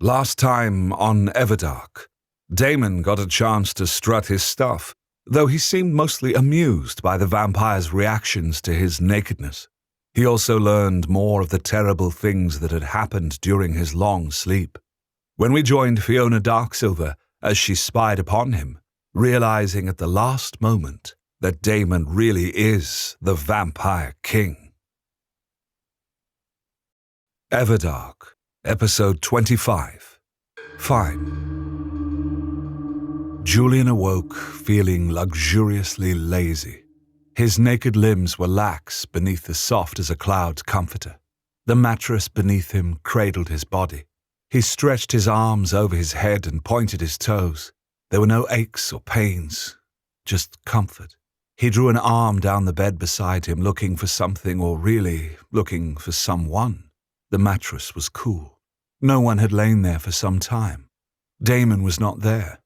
Last time on Everdark, Damon got a chance to strut his stuff, though he seemed mostly amused by the vampire's reactions to his nakedness. He also learned more of the terrible things that had happened during his long sleep. When we joined Fiona Darksilver as she spied upon him, realizing at the last moment that Damon really is the Vampire King. Everdark, Episode 25. Fine. Julian awoke feeling luxuriously lazy. His naked limbs were lax beneath the soft-as-a-cloud comforter. The mattress beneath him cradled his body. He stretched his arms over his head and pointed his toes. There were no aches or pains, just comfort. He drew an arm down the bed beside him, looking for something, or really looking for someone. The mattress was cool. No one had lain there for some time. Damon was not there.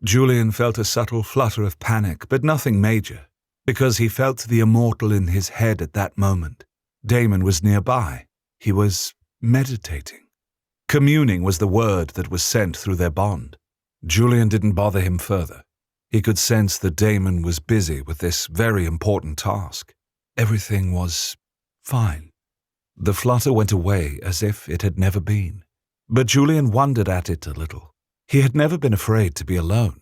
Julian felt a subtle flutter of panic, but nothing major, because he felt the immortal in his head at that moment. Damon was nearby. He was meditating. Communing was the word that was sent through their bond. Julian didn't bother him further. He could sense that Damon was busy with this very important task. Everything was fine. The flutter went away as if it had never been. But Julian wondered at it a little. He had never been afraid to be alone.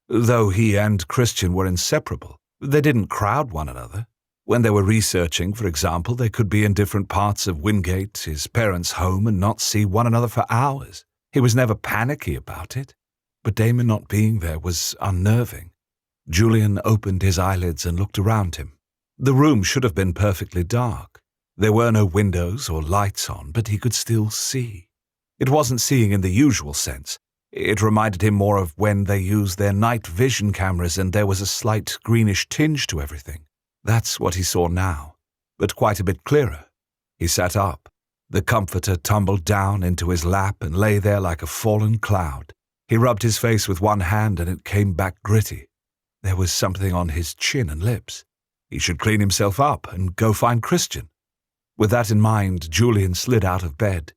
Though he and Christian were inseparable, they didn't crowd one another. When they were researching, for example, they could be in different parts of Wingate, his parents' home, and not see one another for hours. He was never panicky about it. But Damon not being there was unnerving. Julian opened his eyelids and looked around him. The room should have been perfectly dark. There were no windows or lights on, but he could still see. It wasn't seeing in the usual sense. It reminded him more of when they used their night vision cameras and there was a slight greenish tinge to everything. That's what he saw now, but quite a bit clearer. He sat up. The comforter tumbled down into his lap and lay there like a fallen cloud. He rubbed his face with one hand and it came back gritty. There was something on his chin and lips. He should clean himself up and go find Christian. With that in mind, Julian slid out of bed.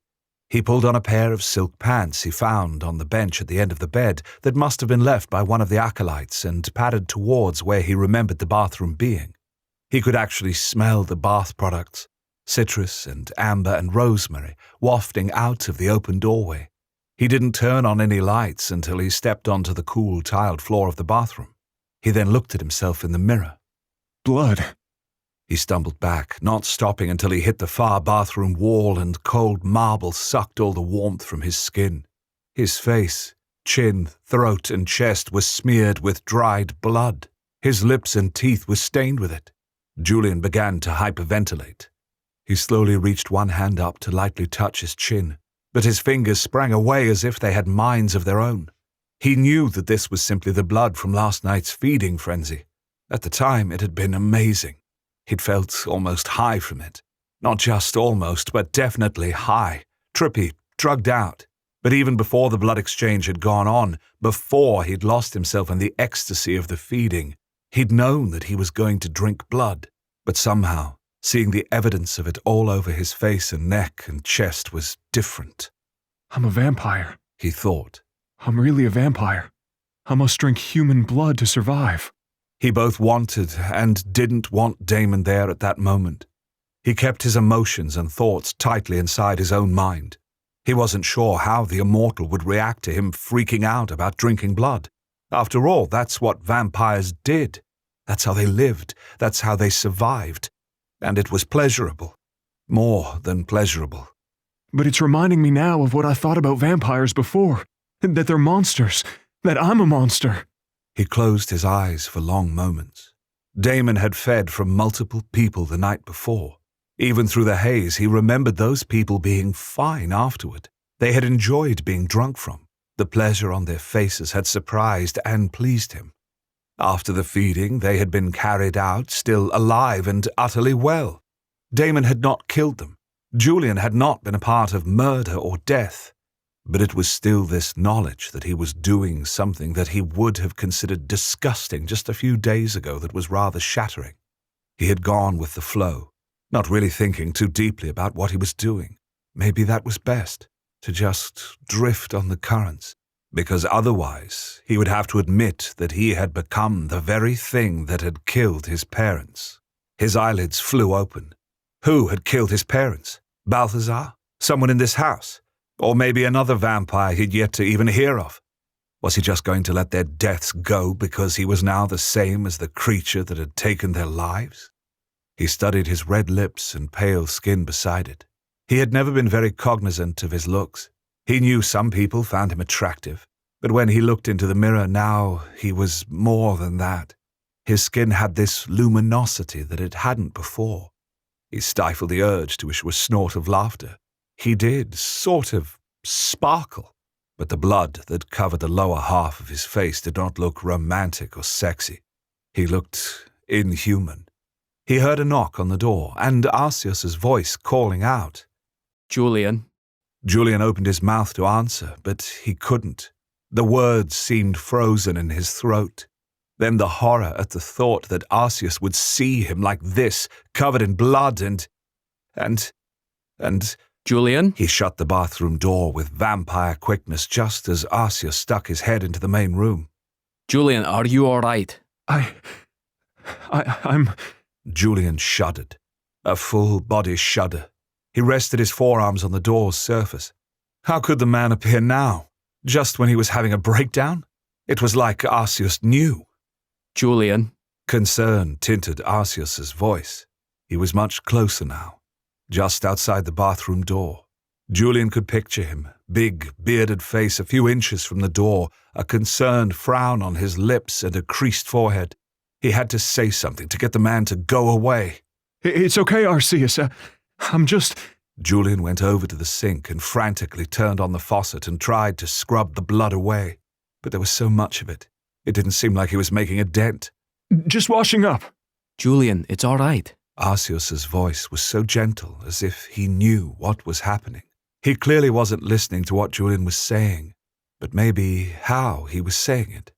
He pulled on a pair of silk pants he found on the bench at the end of the bed that must have been left by one of the acolytes and padded towards where he remembered the bathroom being. He could actually smell the bath products, citrus and amber and rosemary, wafting out of the open doorway. He didn't turn on any lights until he stepped onto the cool tiled floor of the bathroom. He then looked at himself in the mirror. Blood. He stumbled back, not stopping until he hit the far bathroom wall and cold marble sucked all the warmth from his skin. His face, chin, throat, and chest were smeared with dried blood. His lips and teeth were stained with it. Julian began to hyperventilate. He slowly reached one hand up to lightly touch his chin, but his fingers sprang away as if they had minds of their own. He knew that this was simply the blood from last night's feeding frenzy. At the time, it had been amazing. He'd felt almost high from it. Not just almost, but definitely high, trippy, drugged out. But even before the blood exchange had gone on, before he'd lost himself in the ecstasy of the feeding, he'd known that he was going to drink blood. But somehow, seeing the evidence of it all over his face and neck and chest was different. I'm a vampire, he thought. I'm really a vampire. I must drink human blood to survive. He both wanted and didn't want Damon there at that moment. He kept his emotions and thoughts tightly inside his own mind. He wasn't sure how the immortal would react to him freaking out about drinking blood. After all, that's what vampires did. That's how they lived. That's how they survived. And it was pleasurable. More than pleasurable. But it's reminding me now of what I thought about vampires before. That they're monsters. That I'm a monster. He closed his eyes for long moments. Damon had fed from multiple people the night before. Even through the haze, he remembered those people being fine afterward. They had enjoyed being drunk from. The pleasure on their faces had surprised and pleased him. After the feeding, they had been carried out, still alive and utterly well. Damon had not killed them. Julian had not been a part of murder or death. But it was still this knowledge that he was doing something that he would have considered disgusting just a few days ago that was rather shattering. He had gone with the flow, not really thinking too deeply about what he was doing. Maybe that was best, to just drift on the currents, because otherwise he would have to admit that he had become the very thing that had killed his parents. His eyelids flew open. Who had killed his parents? Balthazar? Someone in this house? Or maybe another vampire he'd yet to even hear of? Was he just going to let their deaths go because he was now the same as the creature that had taken their lives? He studied his red lips and pale skin beside it. He had never been very cognizant of his looks. He knew some people found him attractive, but when he looked into the mirror now, he was more than that. His skin had this luminosity that it hadn't before. He stifled the urge to issue a snort of laughter. He did sort of sparkle, but the blood that covered the lower half of his face did not look romantic or sexy. He looked inhuman. He heard a knock on the door, and Arceus's voice calling out, "Julian." Julian opened his mouth to answer, but he couldn't. The words seemed frozen in his throat. Then the horror at the thought that Arceus would see him like this, covered in blood and... "Julian?" He shut the bathroom door with vampire quickness just as Arceus stuck his head into the main room. "Julian, are you all right?" I'm... Julian shuddered. A full-body shudder. He rested his forearms on the door's surface. How could the man appear now? Just when he was having a breakdown? It was like Arceus knew. "Julian." Concern tinted Arceus's voice. He was much closer now, just outside the bathroom door. Julian could picture him, big, bearded face a few inches from the door, a concerned frown on his lips and a creased forehead. He had to say something to get the man to go away. It's okay, Arceus. I'm just... Julian went over to the sink and frantically turned on the faucet and tried to scrub the blood away. But there was so much of it. It didn't seem like he was making a dent. Just washing up. "Julian, it's all right." Arceus's voice was so gentle, as if he knew what was happening. He clearly wasn't listening to what Julian was saying, but maybe how he was saying it.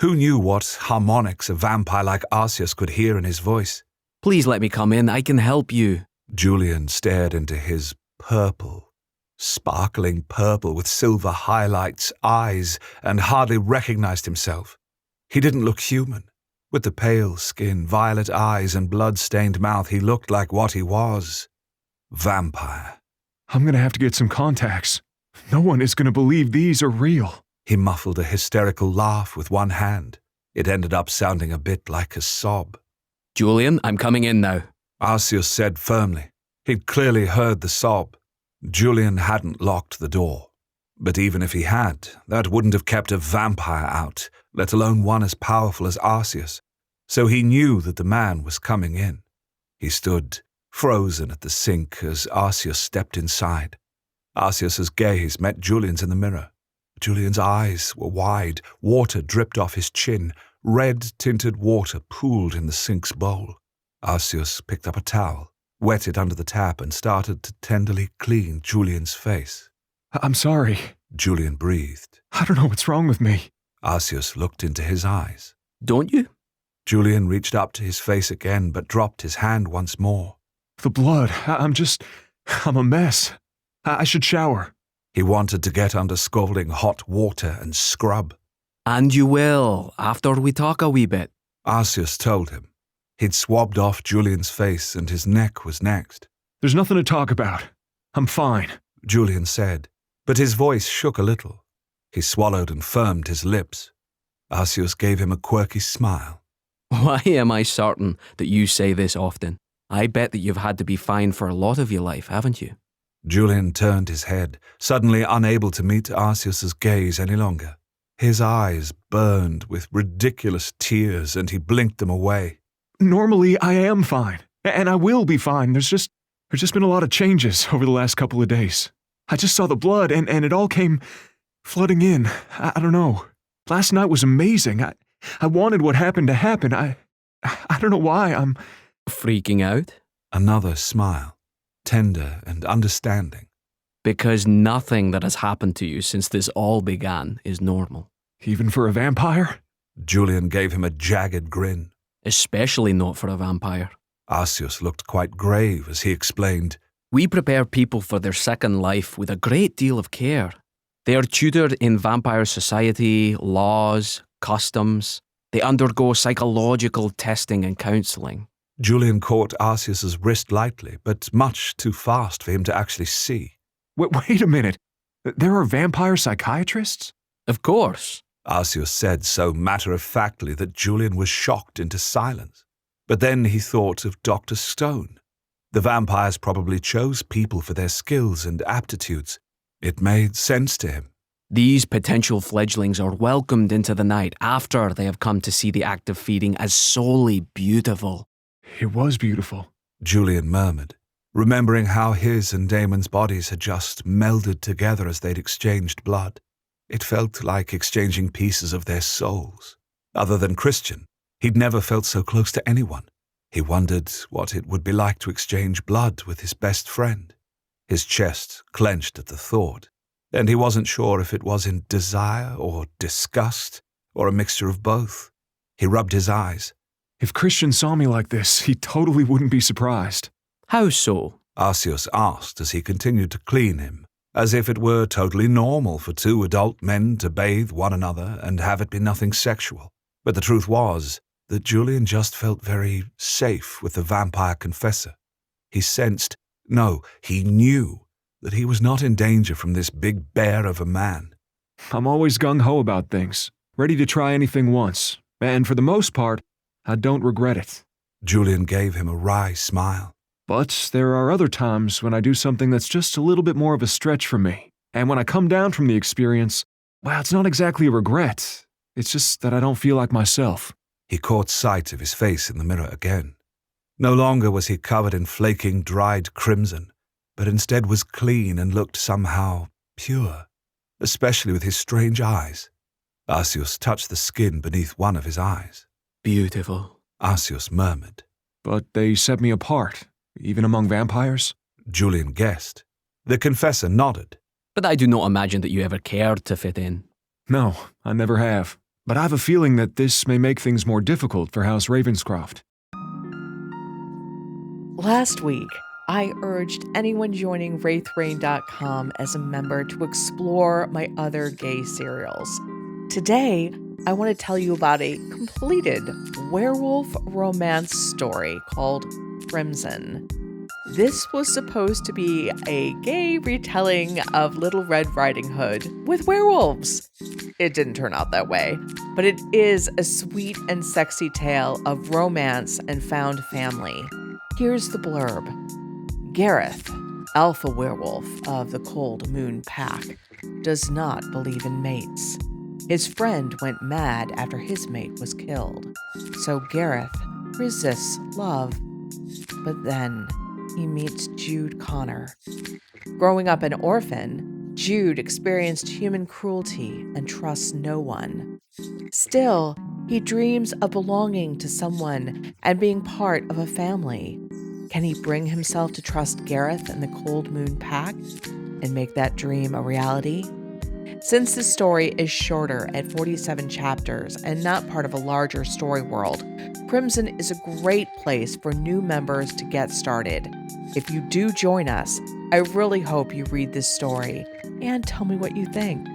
Who knew what harmonics a vampire like Arceus could hear in his voice? "Please let me come in. I can help you." Julian stared into his purple, sparkling purple with silver highlights, eyes, and hardly recognized himself. He didn't look human. With the pale skin, violet eyes, and blood-stained mouth, he looked like what he was. Vampire. I'm gonna have to get some contacts. No one is gonna believe these are real. He muffled a hysterical laugh with one hand. It ended up sounding a bit like a sob. "Julian, I'm coming in now." Arceus said firmly. He'd clearly heard the sob. Julian hadn't locked the door. But even if he had, that wouldn't have kept a vampire out, let alone one as powerful as Arceus. So he knew that the man was coming in. He stood, frozen at the sink as Arceus stepped inside. Arceus's gaze met Julian's in the mirror. Julian's eyes were wide, water dripped off his chin, red-tinted water pooled in the sink's bowl. Arceus picked up a towel, wet it under the tap, and started to tenderly clean Julian's face. I'm sorry. Julian breathed. I don't know what's wrong with me. Arceus looked into his eyes. "Don't you?" Julian reached up to his face again, but dropped his hand once more. The blood. I'm a mess. I should shower. He wanted to get under scalding hot water and scrub. "And you will, after we talk a wee bit." Arceus told him. He'd swabbed off Julian's face and his neck was next. There's nothing to talk about. I'm fine, Julian said, but his voice shook a little. He swallowed and firmed his lips. Arceus gave him a quirky smile. "Why am I certain that you say this often? I bet that you've had to be fine for a lot of your life, haven't you?" Julian turned his head, suddenly unable to meet Arceus's gaze any longer. His eyes burned with ridiculous tears and he blinked them away. Normally, I am fine, and I will be fine. There's just been a lot of changes over the last couple of days. I just saw the blood, and it all came flooding in. I don't know. Last night was amazing. I wanted what happened to happen. I don't know why I'm... "Freaking out?" Another smile, tender and understanding. "Because nothing that has happened to you since this all began is normal." Even for a vampire? Julian gave him a jagged grin. "Especially not for a vampire." Arceus looked quite grave as he explained. We prepare people for their second life with a great deal of care. They are tutored in vampire society, laws, customs. They undergo psychological testing and counselling. Julian caught Arceus's wrist lightly, but much too fast for him to actually see. Wait a minute. There are vampire psychiatrists? Of course. Arceus said so matter-of-factly that Julian was shocked into silence. But then he thought of Dr. Stone. The vampires probably chose people for their skills and aptitudes. It made sense to him. These potential fledglings are welcomed into the night after they have come to see the act of feeding as solely beautiful. It was beautiful, Julian murmured, remembering how his and Damon's bodies had just melded together as they'd exchanged blood. It felt like exchanging pieces of their souls. Other than Christian, he'd never felt so close to anyone. He wondered what it would be like to exchange blood with his best friend. His chest clenched at the thought, and he wasn't sure if it was in desire or disgust or a mixture of both. He rubbed his eyes. If Christian saw me like this, he totally wouldn't be surprised. How so? Arceus asked as he continued to clean him, as if it were totally normal for two adult men to bathe one another and have it be nothing sexual. But the truth was that Julian just felt very safe with the vampire confessor. He sensed, no, he knew, that he was not in danger from this big bear of a man. I'm always gung-ho about things, ready to try anything once, and for the most part, I don't regret it. Julian gave him a wry smile. But there are other times when I do something that's just a little bit more of a stretch for me. And when I come down from the experience, well, it's not exactly a regret. It's just that I don't feel like myself. He caught sight of his face in the mirror again. No longer was he covered in flaking, dried crimson, but instead was clean and looked somehow pure, especially with his strange eyes. Arceus touched the skin beneath one of his eyes. Beautiful, Arceus murmured. But they set me apart, even among vampires? Julian guessed. The confessor nodded. But I do not imagine that you ever cared to fit in. No, I never have. But I have a feeling that this may make things more difficult for House Ravenscroft. Last week, I urged anyone joining WraithRain.com as a member to explore my other gay serials. Today, I want to tell you about a completed werewolf romance story called Crimson. This was supposed to be a gay retelling of Little Red Riding Hood with werewolves. It didn't turn out that way, but it is a sweet and sexy tale of romance and found family. Here's the blurb. Gareth, alpha werewolf of the Cold Moon Pack, does not believe in mates. His friend went mad after his mate was killed, so Gareth resists love. But then he meets Jude Connor. Growing up an orphan, Jude experienced human cruelty and trusts no one. Still, he dreams of belonging to someone and being part of a family. Can he bring himself to trust Gareth and the Cold Moon Pack and make that dream a reality? Since this story is shorter at 47 chapters and not part of a larger story world, Crimson is a great place for new members to get started. If you do join us, I really hope you read this story and tell me what you think.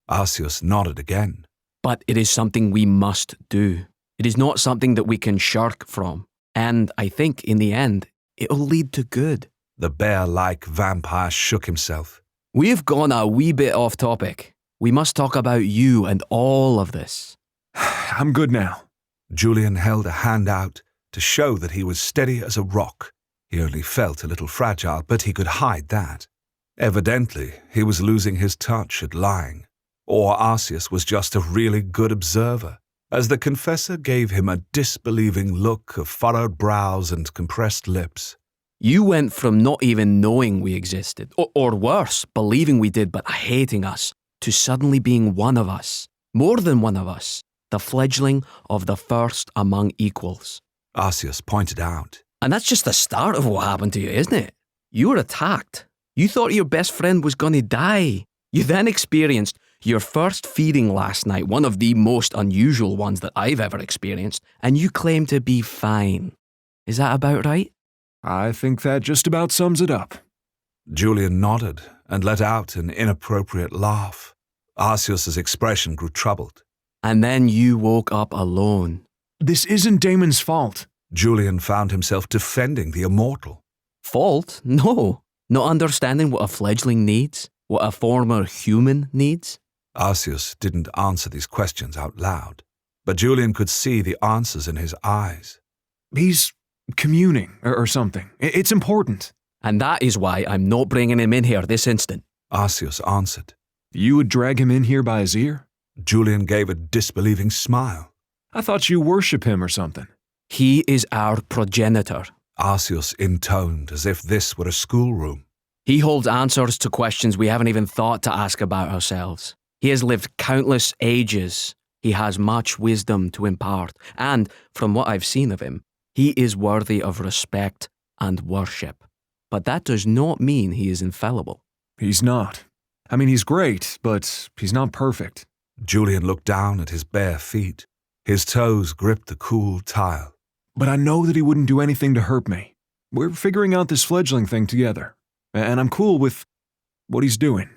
Arceus nodded again. But it is something we must do. It is not something that we can shirk from. And I think, in the end, it will lead to good. The bear-like vampire shook himself. We have gone a wee bit off topic. We must talk about you and all of this. I'm good now. Julian held a hand out to show that he was steady as a rock. He only felt a little fragile, but he could hide that. Evidently, he was losing his touch at lying. Or Arceus was just a really good observer, as the confessor gave him a disbelieving look of furrowed brows and compressed lips. You went from not even knowing we existed, or worse, believing we did but hating us, to suddenly being one of us, more than one of us, the fledgling of the first among equals. Arceus pointed out. And that's just the start of what happened to you, isn't it? You were attacked. You thought your best friend was going to die. You then experienced your first feeding last night, one of the most unusual ones that I've ever experienced, and you claim to be fine. Is that about right? I think that just about sums it up. Julian nodded and let out an inappropriate laugh. Arceus's expression grew troubled. And then you woke up alone. This isn't Damon's fault. Julian found himself defending the immortal. Fault? No. Not understanding what a fledgling needs? What a former human needs? Arceus didn't answer these questions out loud, but Julian could see the answers in his eyes. He's communing or something. It's important. And that is why I'm not bringing him in here this instant. Arceus answered. You would drag him in here by his ear? Julian gave a disbelieving smile. I thought you worship him or something. He is our progenitor. Arceus intoned as if this were a schoolroom. He holds answers to questions we haven't even thought to ask about ourselves. He has lived countless ages. He has much wisdom to impart. And, from what I've seen of him, he is worthy of respect and worship. But that does not mean he is infallible. He's not. I mean, he's great, but he's not perfect. Julian looked down at his bare feet. His toes gripped the cool tile. But I know that he wouldn't do anything to hurt me. We're figuring out this fledgling thing together. And I'm cool with what he's doing.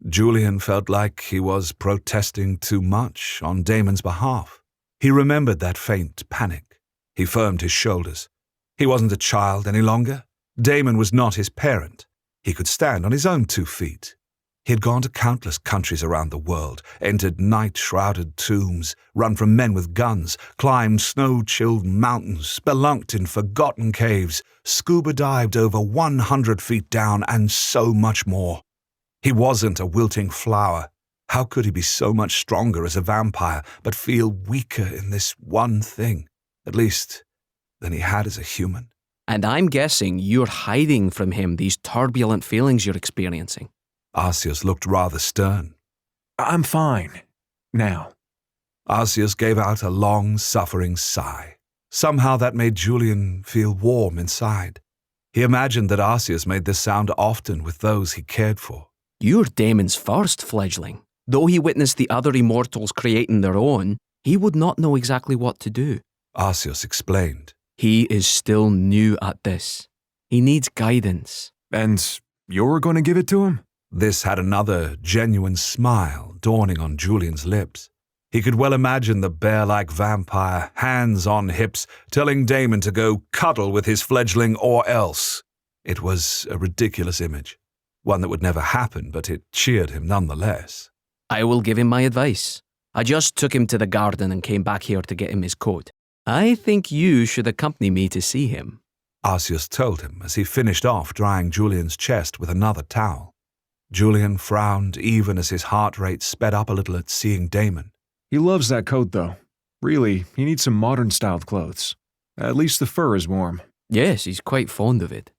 Julian felt like he was protesting too much on Damon's behalf. He remembered that faint panic. He firmed his shoulders. He wasn't a child any longer. Damon was not his parent. He could stand on his own 2 feet. He had gone to countless countries around the world, entered night-shrouded tombs, run from men with guns, climbed snow-chilled mountains, spelunked in forgotten caves, scuba-dived over 100 feet down, and so much more. He wasn't a wilting flower. How could he be so much stronger as a vampire, but feel weaker in this one thing, at least, than he had as a human? And I'm guessing you're hiding from him these turbulent feelings you're experiencing. Arceus looked rather stern. I'm fine. Now. Arceus gave out a long, suffering sigh. Somehow that made Julian feel warm inside. He imagined that Arceus made this sound often with those he cared for. You're Damon's first fledgling. Though he witnessed the other immortals creating their own, he would not know exactly what to do. Arceus explained. He is still new at this. He needs guidance. And you're going to give it to him? This had another genuine smile dawning on Julian's lips. He could well imagine the bear-like vampire, hands on hips, telling Damon to go cuddle with his fledgling or else. It was a ridiculous image, one that would never happen, but it cheered him nonetheless. I will give him my advice. I just took him to the garden and came back here to get him his coat. I think you should accompany me to see him. Arceus told him as he finished off drying Julian's chest with another towel. Julian frowned even as his heart rate sped up a little at seeing Damon. He loves that coat, though. Really, he needs some modern-styled clothes. At least the fur is warm. Yes, he's quite fond of it.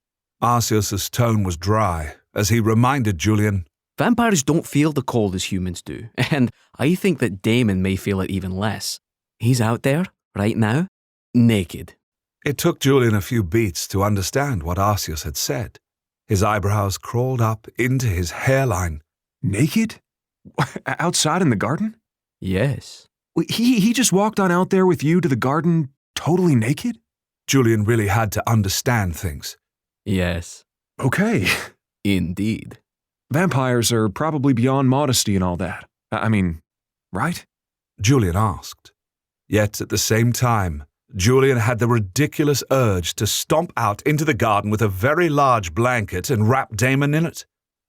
Arceus's tone was dry as he reminded Julian, Vampires don't feel the cold as humans do, and I think that Damon may feel it even less. He's out there, right now, naked. It took Julian a few beats to understand what Arceus had said. His eyebrows crawled up into his hairline. Naked? Outside in the garden? Yes. He just walked on out there with you to the garden totally naked? Julian really had to understand things. Yes. Okay. Indeed. Vampires are probably beyond modesty and all that. I mean, right? Julian asked. Yet at the same time, Julian had the ridiculous urge to stomp out into the garden with a very large blanket and wrap Damon in it.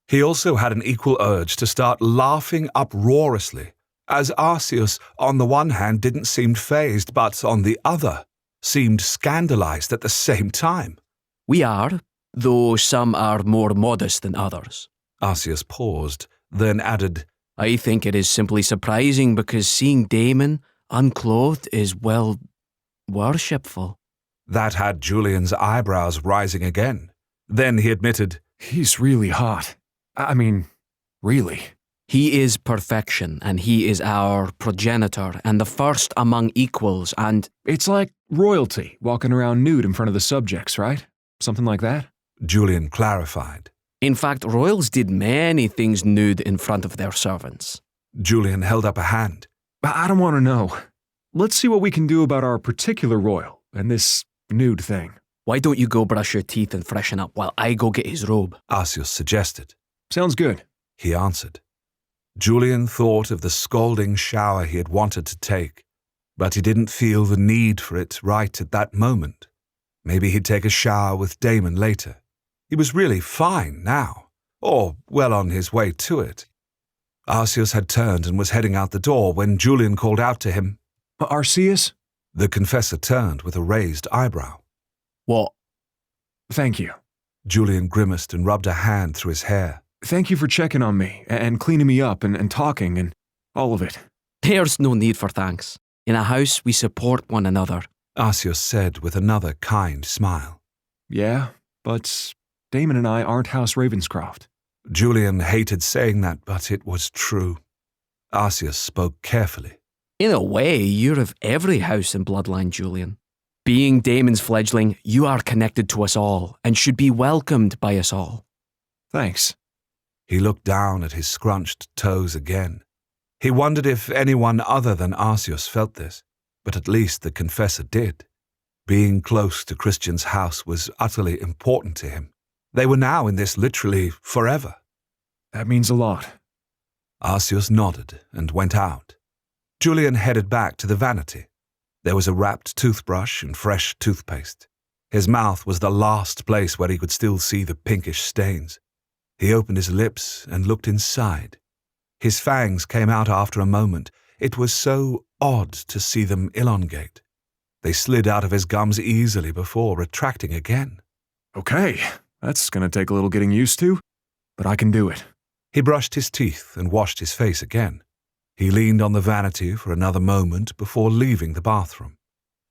He also had an equal urge to start laughing uproariously, as Arceus, on the one hand, didn't seem fazed, but on the other, seemed scandalized at the same time. We are, though some are more modest than others. Arceus paused, then added, I think it is simply surprising because seeing Damon unclothed is, well, worshipful. That had Julian's eyebrows rising again. Then he admitted, He's really hot. I mean, really. He is perfection, and he is our progenitor, and the first among equals, and... It's like royalty walking around nude in front of the subjects, right? Something like that? Julian clarified. In fact, royals did many things nude in front of their servants. Julian held up a hand. I don't want to know. Let's see what we can do about our particular royal and this nude thing. Why don't you go brush your teeth and freshen up while I go get his robe? Arceus suggested. Sounds good. He answered. Julian thought of the scalding shower he had wanted to take, but he didn't feel the need for it right at that moment. Maybe he'd take a shower with Damon later. He was really fine now, or well on his way to it. Arceus had turned and was heading out the door when Julian called out to him. Arceus? The confessor turned with a raised eyebrow. What? Thank you. Julian grimaced and rubbed a hand through his hair. Thank you for checking on me and cleaning me up and talking and all of it. There's no need for thanks. In a house, we support one another. Arceus said with another kind smile. Yeah, but Damon and I aren't House Ravenscroft. Julian hated saying that, but it was true. Arceus spoke carefully. In a way, you're of every house and bloodline, Julian. Being Damon's fledgling, you are connected to us all and should be welcomed by us all. Thanks. He looked down at his scrunched toes again. He wondered if anyone other than Arceus felt this, but at least the confessor did. Being close to Christian's house was utterly important to him. They were now in this literally forever. That means a lot. Arceus nodded and went out. Julian headed back to the vanity. There was a wrapped toothbrush and fresh toothpaste. His mouth was the last place where he could still see the pinkish stains. He opened his lips and looked inside. His fangs came out after a moment. It was so odd to see them elongate. They slid out of his gums easily before retracting again. Okay, that's gonna take a little getting used to, but I can do it. He brushed his teeth and washed his face again. He leaned on the vanity for another moment before leaving the bathroom.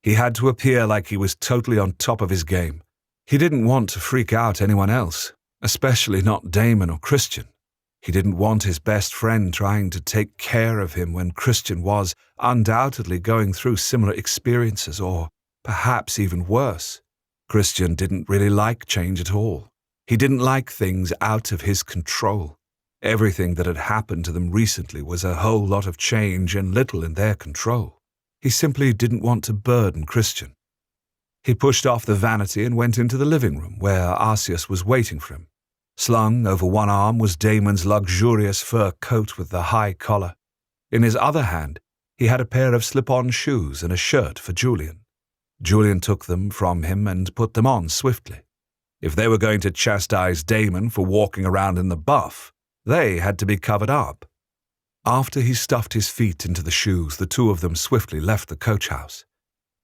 He had to appear like he was totally on top of his game. He didn't want to freak out anyone else, especially not Damon or Christian. He didn't want his best friend trying to take care of him when Christian was undoubtedly going through similar experiences, or perhaps even worse. Christian didn't really like change at all. He didn't like things out of his control. Everything that had happened to them recently was a whole lot of change and little in their control. He simply didn't want to burden Christian. He pushed off the vanity and went into the living room where Arceus was waiting for him. Slung over one arm was Damon's luxurious fur coat with the high collar. In his other hand, he had a pair of slip-on shoes and a shirt for Julian. Julian took them from him and put them on swiftly. If they were going to chastise Damon for walking around in the buff, they had to be covered up. After he stuffed his feet into the shoes, the two of them swiftly left the coach house.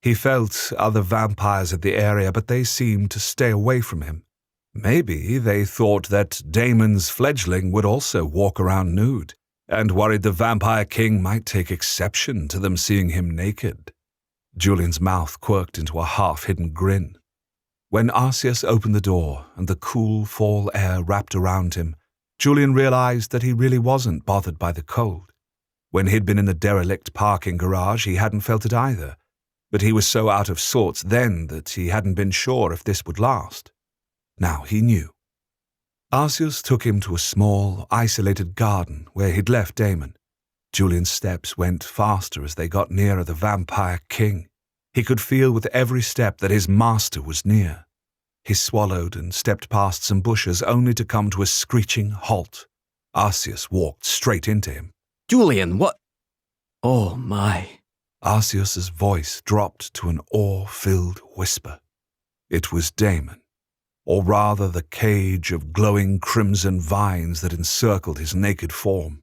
He felt other vampires in the area, but they seemed to stay away from him. Maybe they thought that Damon's fledgling would also walk around nude, and worried the Vampire King might take exception to them seeing him naked. Julian's mouth quirked into a half-hidden grin. When Arceus opened the door and the cool fall air wrapped around him, Julian realized that he really wasn't bothered by the cold. When he'd been in the derelict parking garage, he hadn't felt it either, but he was so out of sorts then that he hadn't been sure if this would last. Now he knew. Arceus took him to a small, isolated garden where he'd left Damon. Julian's steps went faster as they got nearer the Vampire King. He could feel with every step that his master was near. He swallowed and stepped past some bushes only to come to a screeching halt. Arceus walked straight into him. Julian, what? Oh my. Arceus's voice dropped to an awe-filled whisper. It was Damon, or rather the cage of glowing crimson vines that encircled his naked form.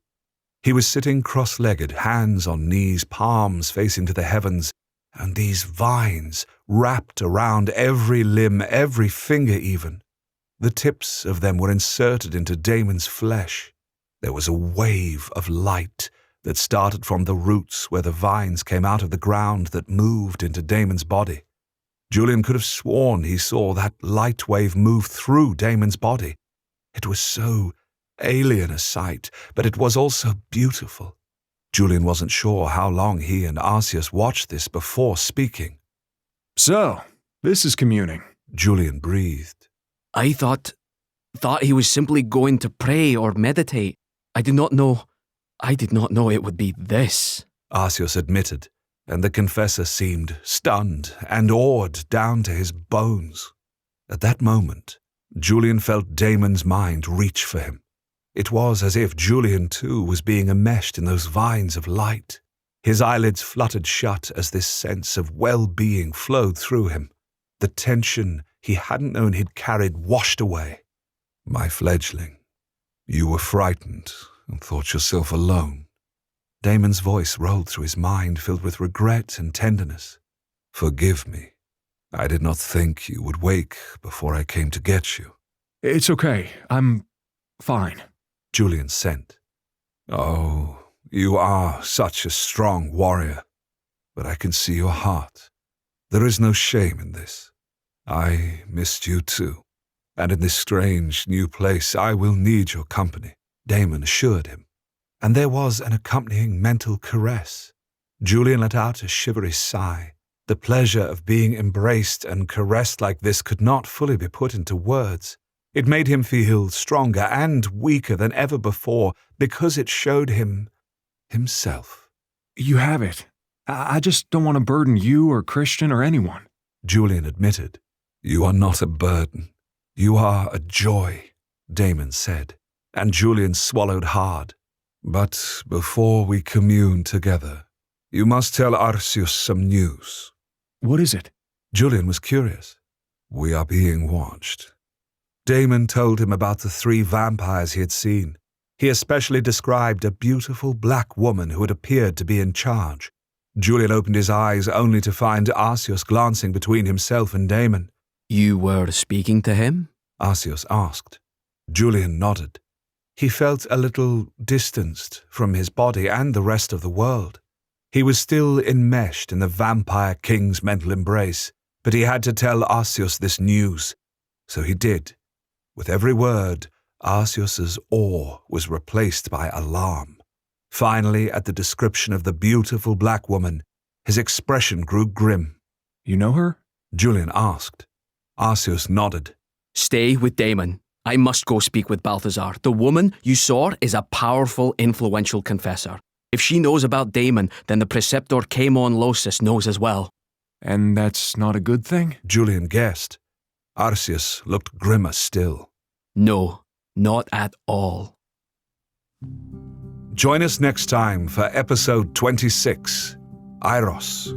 He was sitting cross-legged, hands on knees, palms facing to the heavens, and these vines wrapped around every limb, every finger even. The tips of them were inserted into Damon's flesh. There was a wave of light that started from the roots where the vines came out of the ground that moved into Damon's body. Julian could have sworn he saw that light wave move through Damon's body. It was so alien a sight, but it was also beautiful. Julian wasn't sure how long he and Arceus watched this before speaking. So, this is communing. Julian breathed. I thought he was simply going to pray or meditate. I did not know it would be this. Arceus admitted, and the confessor seemed stunned and awed down to his bones. At that moment, Julian felt Damon's mind reach for him. It was as if Julian too was being enmeshed in those vines of light. His eyelids fluttered shut as this sense of well-being flowed through him. The tension he hadn't known he'd carried washed away. "My fledgling, you were frightened and thought yourself alone." Damon's voice rolled through his mind, filled with regret and tenderness. "Forgive me. I did not think you would wake before I came to get you." It's okay. I'm fine. Julian sent. "Oh, you are such a strong warrior, but I can see your heart. There is no shame in this. I missed you too, and in this strange new place I will need your company," Damon assured him. And there was an accompanying mental caress. Julian let out a shivery sigh. The pleasure of being embraced and caressed like this could not fully be put into words. It made him feel stronger and weaker than ever before because it showed him himself. You have it. I just don't want to burden you or Christian or anyone. Julian admitted. "You are not a burden. You are a joy," Damon said, and Julian swallowed hard. "But before we commune together, you must tell Arceus some news." What is it? Julian was curious. "We are being watched." Damon told him about the 3 vampires he had seen. He especially described a beautiful black woman who had appeared to be in charge. Julian opened his eyes only to find Arceus glancing between himself and Damon. "You were speaking to him?" Arceus asked. Julian nodded. He felt a little distanced from his body and the rest of the world. He was still enmeshed in the vampire king's mental embrace, but he had to tell Arceus this news. So he did. With every word, Arceus's awe was replaced by alarm. Finally, at the description of the beautiful black woman, his expression grew grim. You know her? Julian asked. Arceus nodded. "Stay with Damon. I must go speak with Balthazar. The woman you saw is a powerful, influential confessor. If she knows about Damon, then the preceptor Caemon Losis knows as well." And that's not a good thing? Julian guessed. Arceus looked grimmer still. "No, not at all." Join us next time for episode 26, Eiros.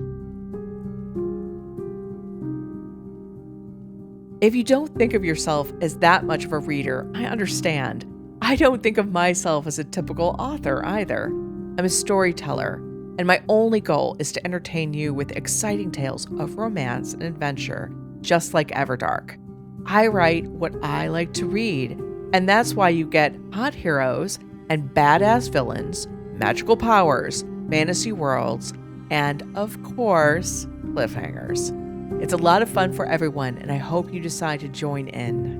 If you don't think of yourself as that much of a reader, I understand. I don't think of myself as a typical author either. I'm a storyteller, and my only goal is to entertain you with exciting tales of romance and adventure, just like Everdark. I write what I like to read, and that's why you get hot heroes and badass villains, magical powers, fantasy worlds, and, of course, cliffhangers. It's a lot of fun for everyone, and I hope you decide to join in.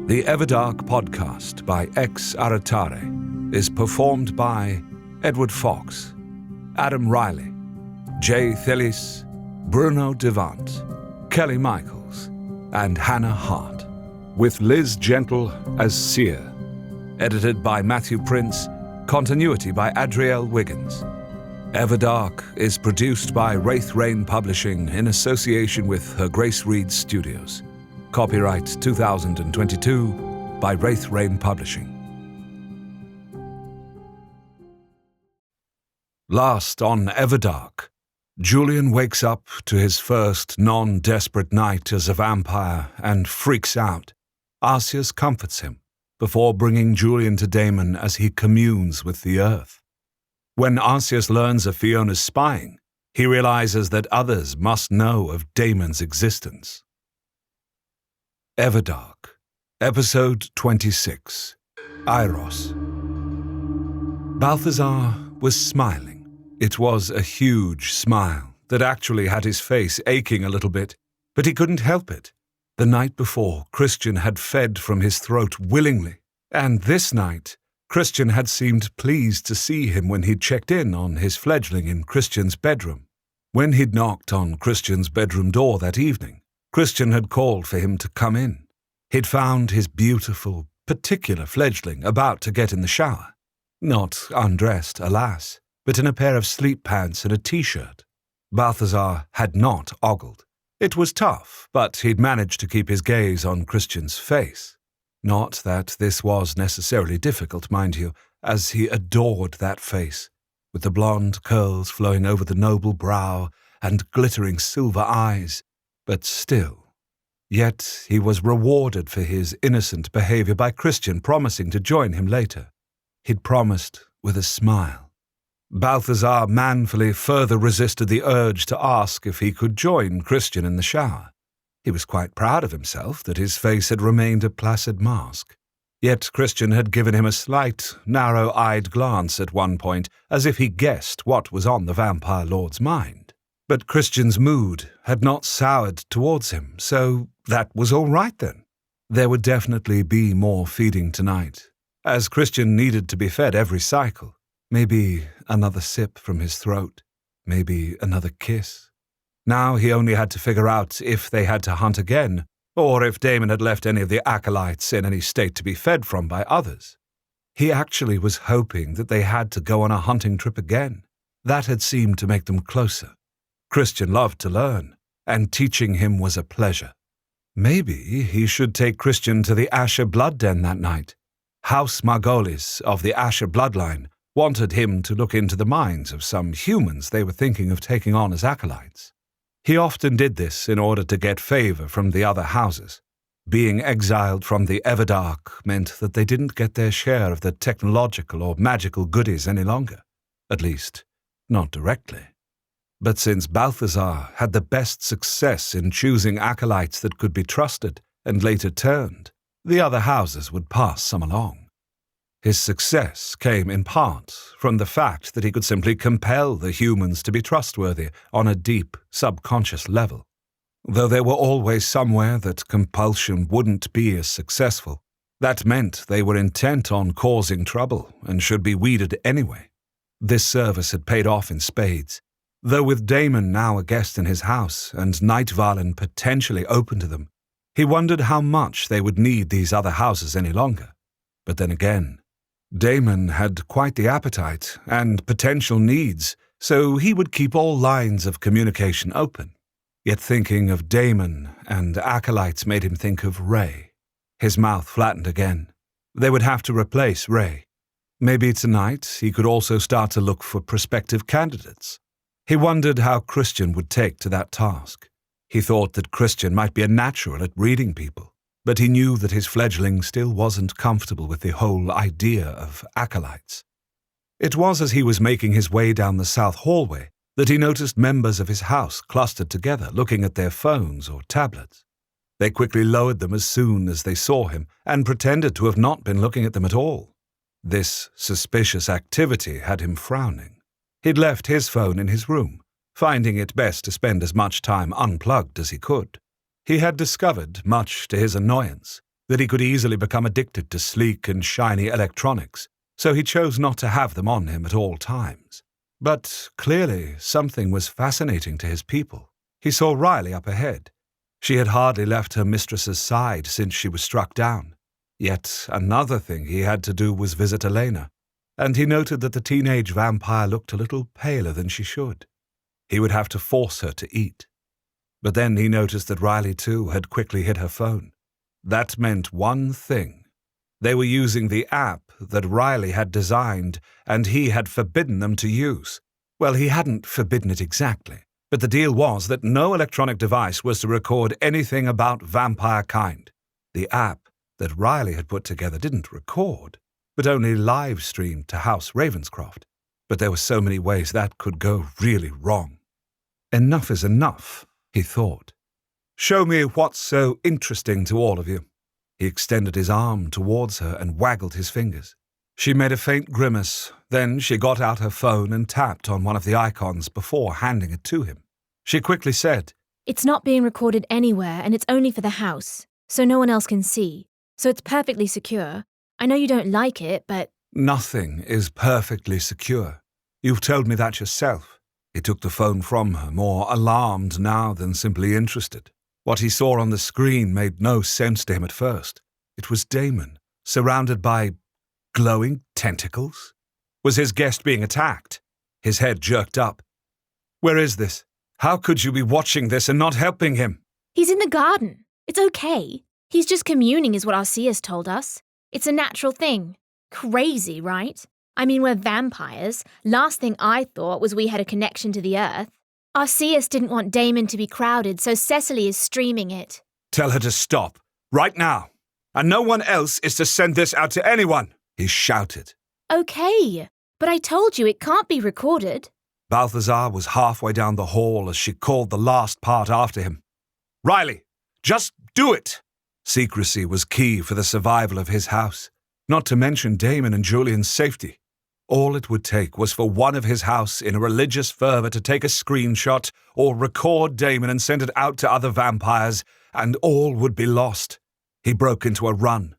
The Everdark podcast by Ex Aratare is performed by Edward Fox, Adam Riley, Jay Thillis, Bruno Devant, Kelly Michaels, and Hannah Hart, with Liz Gentle as Seer. Edited by Matthew Prince, continuity by Adrielle Wiggins. Everdark is produced by Wraith Rain Publishing in association with Her Grace Reed Studios. Copyright 2022 by Wraith Rain Publishing. Last on Everdark, Julian wakes up to his first non-desperate night as a vampire and freaks out. Arceus comforts him before bringing Julian to Damon as he communes with the earth. When Arceus learns of Fiona's spying, he realizes that others must know of Damon's existence. Everdark, Episode 26, Eiros. Balthazar was smiling. It was a huge smile that actually had his face aching a little bit, but he couldn't help it. The night before, Christian had fed from his throat willingly, and this night, Christian had seemed pleased to see him when he'd checked in on his fledgling in Christian's bedroom. When he'd knocked on Christian's bedroom door that evening, Christian had called for him to come in. He'd found his beautiful, particular fledgling about to get in the shower. Not undressed, alas, but in a pair of sleep pants and a t-shirt. Balthazar had not ogled. It was tough, but he'd managed to keep his gaze on Christian's face. Not that this was necessarily difficult, mind you, as he adored that face, with the blonde curls flowing over the noble brow and glittering silver eyes, but still. Yet he was rewarded for his innocent behavior by Christian promising to join him later. He'd promised with a smile. Balthazar manfully further resisted the urge to ask if he could join Christian in the shower. He was quite proud of himself that his face had remained a placid mask. Yet Christian had given him a slight, narrow-eyed glance at one point, as if he guessed what was on the vampire lord's mind. But Christian's mood had not soured towards him, so that was all right then. There would definitely be more feeding tonight, as Christian needed to be fed every cycle. Maybe another sip from his throat, maybe another kiss. Now he only had to figure out if they had to hunt again, or if Damon had left any of the acolytes in any state to be fed from by others. He actually was hoping that they had to go on a hunting trip again. That had seemed to make them closer. Christian loved to learn, and teaching him was a pleasure. Maybe he should take Christian to the Asher blood den that night. House Margolis of the Asher bloodline wanted him to look into the minds of some humans they were thinking of taking on as acolytes. He often did this in order to get favor from the other houses. Being exiled from the Everdark meant that they didn't get their share of the technological or magical goodies any longer. At least, not directly. But since Balthazar had the best success in choosing acolytes that could be trusted and later turned, the other houses would pass some along. His success came in part from the fact that he could simply compel the humans to be trustworthy on a deep, subconscious level. Though there were always somewhere that compulsion wouldn't be as successful, that meant they were intent on causing trouble and should be weeded anyway. This service had paid off in spades, though with Damon now a guest in his house and Nightvarlen potentially open to them, he wondered how much they would need these other houses any longer. But then again, Damon had quite the appetite and potential needs, so he would keep all lines of communication open. Yet thinking of Damon and acolytes made him think of Ray. His mouth flattened again. They would have to replace Ray. Maybe tonight he could also start to look for prospective candidates. He wondered how Christian would take to that task. He thought that Christian might be a natural at reading people, but he knew that his fledgling still wasn't comfortable with the whole idea of acolytes. It was as he was making his way down the south hallway that he noticed members of his house clustered together, looking at their phones or tablets. They quickly lowered them as soon as they saw him and pretended to have not been looking at them at all. This suspicious activity had him frowning. He'd left his phone in his room, finding it best to spend as much time unplugged as he could. He had discovered, much to his annoyance, that he could easily become addicted to sleek and shiny electronics, so he chose not to have them on him at all times. But clearly something was fascinating to his people. He saw Riley up ahead. She had hardly left her mistress's side since she was struck down. Yet another thing he had to do was visit Elena, and he noted that the teenage vampire looked a little paler than she should. He would have to force her to eat. But then he noticed that Riley, too, had quickly hid her phone. That meant one thing. They were using the app that Riley had designed, and he had forbidden them to use. Well, he hadn't forbidden it exactly, but the deal was that no electronic device was to record anything about vampire kind. The app that Riley had put together didn't record, but only live-streamed to House Ravenscroft. But there were so many ways that could go really wrong. Enough is enough, he thought. Show me what's so interesting to all of you. He extended his arm towards her and waggled his fingers. She made a faint grimace. Then she got out her phone and tapped on one of the icons before handing it to him. She quickly said, "It's not being recorded anywhere, and it's only for the house, so no one else can see. So it's perfectly secure. I know you don't like it, but..." "Nothing is perfectly secure. You've told me that yourself." He took the phone from her, more alarmed now than simply interested. What he saw on the screen made no sense to him at first. It was Damon, surrounded by glowing tentacles. Was his guest being attacked? His head jerked up. "Where is this? How could you be watching this and not helping him? He's in the garden. It's okay. He's just communing is what Arceus told us. It's a natural thing. Crazy, right? I mean, we're vampires. Last thing I thought was we had a connection to the earth. Arceus didn't want Damon to be crowded, so Cecily is streaming it. Tell her to stop, right now. And no one else is to send this out to anyone, he shouted. Okay, but I told you it can't be recorded. Balthazar was halfway down the hall as she called the last part after him. Riley, just do it! Secrecy was key for the survival of his house, not to mention Damon and Julian's safety. All it would take was for one of his house in a religious fervor to take a screenshot or record Damon and send it out to other vampires, and all would be lost. He broke into a run.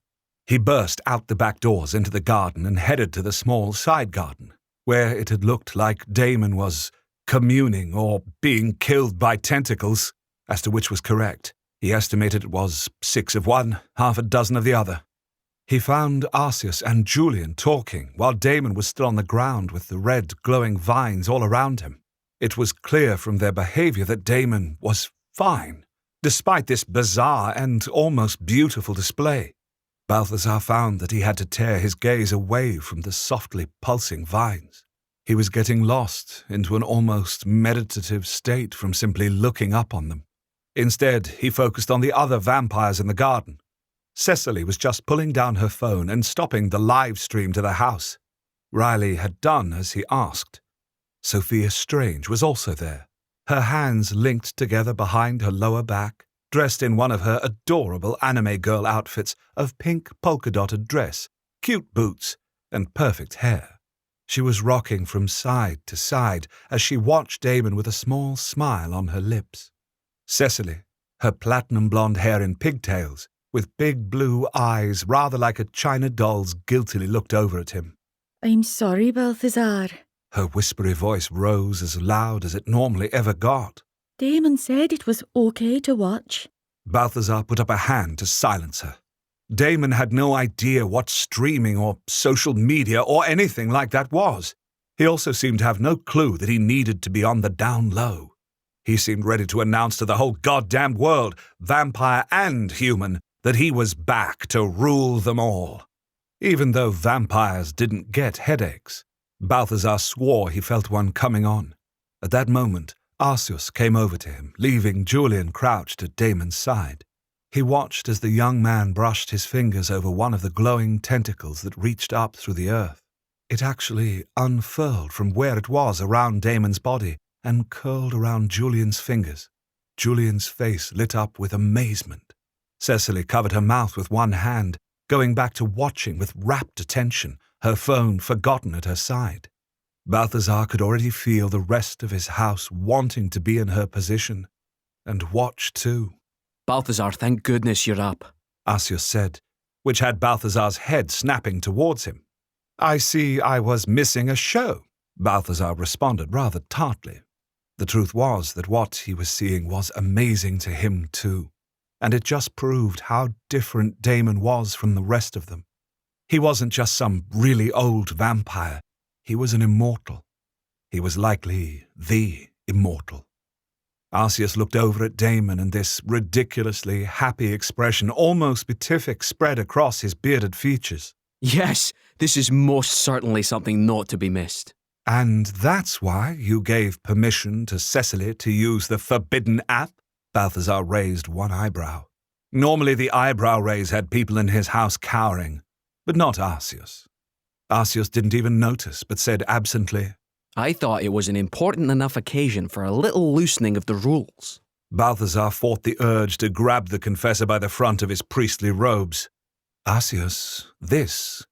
He burst out the back doors into the garden and headed to the small side garden, where it had looked like Damon was communing or being killed by tentacles. As to which was correct, he estimated it was 6 of one, half a dozen of the other. He found Arceus and Julian talking while Damon was still on the ground with the red glowing vines all around him. It was clear from their behavior that Damon was fine, despite this bizarre and almost beautiful display. Balthazar found that he had to tear his gaze away from the softly pulsing vines. He was getting lost into an almost meditative state from simply looking up on them. Instead, he focused on the other vampires in the garden. Cecily was just pulling down her phone and stopping the live stream to the house. Riley had done as he asked. Sophia Strange was also there, her hands linked together behind her lower back, dressed in one of her adorable anime girl outfits of pink polka-dotted dress, cute boots, and perfect hair. She was rocking from side to side as she watched Damon with a small smile on her lips. Cecily, her platinum blonde hair in pigtails, with big blue eyes rather like a china doll's, guiltily looked over at him. I'm sorry, Balthazar. Her whispery voice rose as loud as it normally ever got. Damon said it was okay to watch. Balthazar put up a hand to silence her. Damon had no idea what streaming or social media or anything like that was. He also seemed to have no clue that he needed to be on the down low. He seemed ready to announce to the whole goddamned world, vampire and human, that he was back to rule them all. Even though vampires didn't get headaches, Balthazar swore he felt one coming on. At that moment, Arceus came over to him, leaving Julian crouched at Damon's side. He watched as the young man brushed his fingers over one of the glowing tentacles that reached up through the earth. It actually unfurled from where it was around Damon's body and curled around Julian's fingers. Julian's face lit up with amazement. Cecily covered her mouth with one hand, going back to watching with rapt attention, her phone forgotten at her side. Balthazar could already feel the rest of his house wanting to be in her position, and watch too. Balthazar, thank goodness you're up, Arceus said, which had Balthazar's head snapping towards him. I see I was missing a show, Balthazar responded rather tartly. The truth was that what he was seeing was amazing to him too, and it just proved how different Damon was from the rest of them. He wasn't just some really old vampire, he was an immortal. He was likely the immortal. Arceus looked over at Damon, and this ridiculously happy expression, almost beatific, spread across his bearded features. Yes, this is most certainly something not to be missed. And that's why you gave permission to Cecily to use the forbidden app? Balthazar raised one eyebrow. Normally the eyebrow raise had people in his house cowering, but not Arceus. Arceus didn't even notice, but said absently, I thought it was an important enough occasion for a little loosening of the rules. Balthazar fought the urge to grab the confessor by the front of his priestly robes. Arceus, this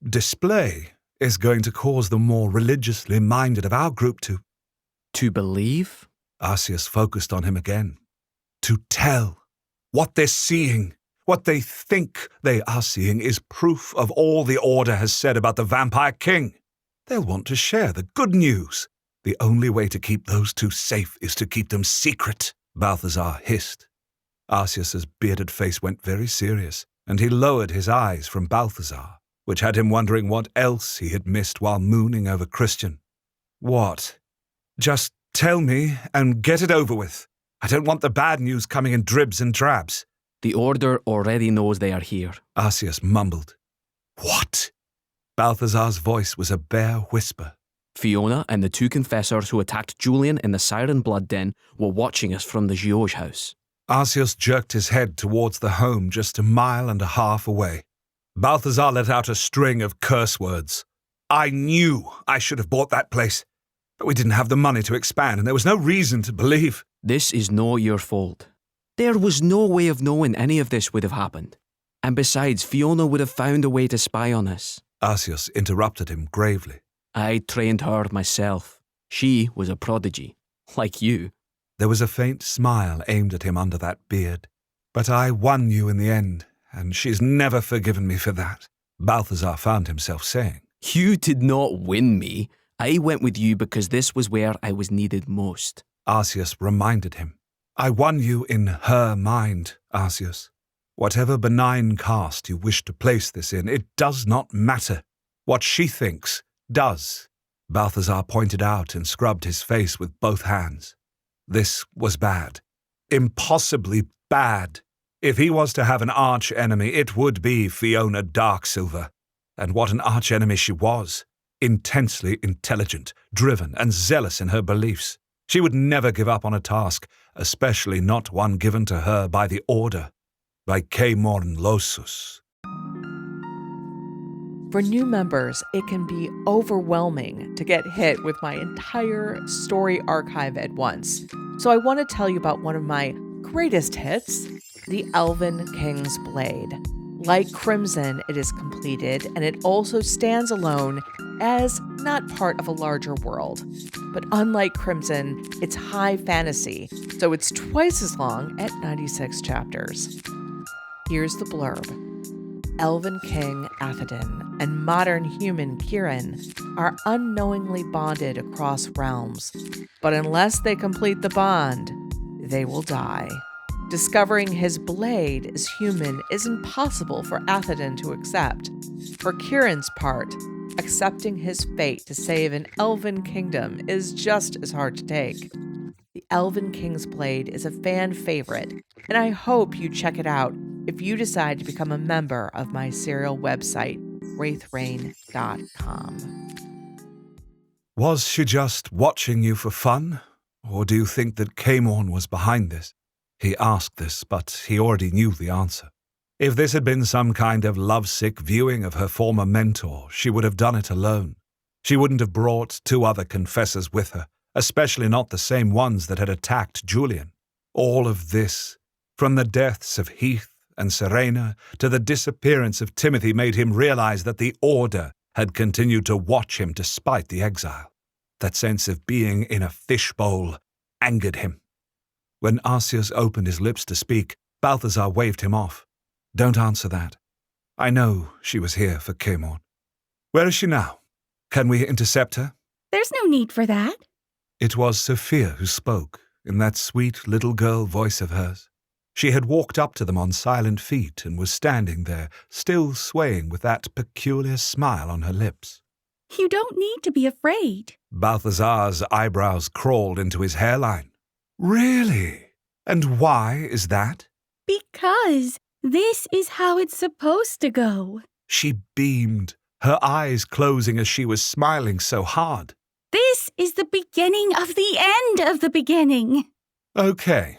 display is going to cause the more religiously minded of our group to... To believe? Arceus focused on him again. To tell. What they're seeing, what they think they are seeing is proof of all the Order has said about the Vampire King. They'll want to share the good news. The only way to keep those two safe is to keep them secret, Balthazar hissed. Arceus's bearded face went very serious, and he lowered his eyes from Balthazar, which had him wondering what else he had missed while mooning over Christian. What? Just Tell me and get it over with. I don't want the bad news coming in dribs and drabs. The Order already knows they are here. Arceus mumbled. What? Balthazar's voice was a bare whisper. Fiona and the two confessors who attacked Julian in the Siren Blood Den were watching us from the Gioge house. Arceus jerked his head towards the home just a mile and a half away. Balthazar let out a string of curse words. I knew I should have bought that place, but we didn't have the money to expand, and there was no reason to believe. This is not your fault. There was no way of knowing any of this would have happened. And besides, Fiona would have found a way to spy on us. Arceus interrupted him gravely. I trained her myself. She was a prodigy, like you. There was a faint smile aimed at him under that beard. But I won you in the end, and she's never forgiven me for that, Balthazar found himself saying. You did not win me. I went with you because this was where I was needed most. Arceus reminded him. I won you in her mind, Arceus. Whatever benign caste you wish to place this in, it does not matter. What she thinks does. Balthazar pointed out and scrubbed his face with both hands. This was bad. Impossibly bad. If he was to have an arch-enemy, it would be Fiona Darksilver. And what an arch-enemy she was. Intensely intelligent, driven, and zealous in her beliefs. She would never give up on a task, especially not one given to her by the Order, by Caemon Losus. For new members, it can be overwhelming to get hit with my entire story archive at once. So I want to tell you about one of my greatest hits, The Elven King's Blade. Like Crimson, it is completed, and it also stands alone as not part of a larger world. But unlike Crimson, it's high fantasy, so it's twice as long at 96 chapters. Here's the blurb. Elven King Athodin and modern human Kieran are unknowingly bonded across realms, but unless they complete the bond, they will die. Discovering his blade as human is impossible for Athodin to accept. For Kieran's part, accepting his fate to save an elven kingdom is just as hard to take. The Elven King's Blade is a fan favorite, and I hope you check it out if you decide to become a member of my serial website, wraithrain.com. Was she just watching you for fun? Or do you think that Caemon was behind this? He asked this, but he already knew the answer. If this had been some kind of lovesick viewing of her former mentor, she would have done it alone. She wouldn't have brought two other confessors with her, especially not the same ones that had attacked Julian. All of this, from the deaths of Heath and Serena to the disappearance of Timothy, made him realize that the Order had continued to watch him despite the exile. That sense of being in a fishbowl angered him. When Arceus opened his lips to speak, Balthazar waved him off. Don't answer that. I know she was here for Caemon. Where is she now? Can we intercept her? There's no need for that. It was Sophia who spoke, in that sweet little girl voice of hers. She had walked up to them on silent feet and was standing there, still swaying with that peculiar smile on her lips. You don't need to be afraid. Balthazar's eyebrows crawled into his hairline. Really? And why is that? Because this is how it's supposed to go. She beamed, her eyes closing as she was smiling so hard. This is the beginning of the end of the beginning. Okay.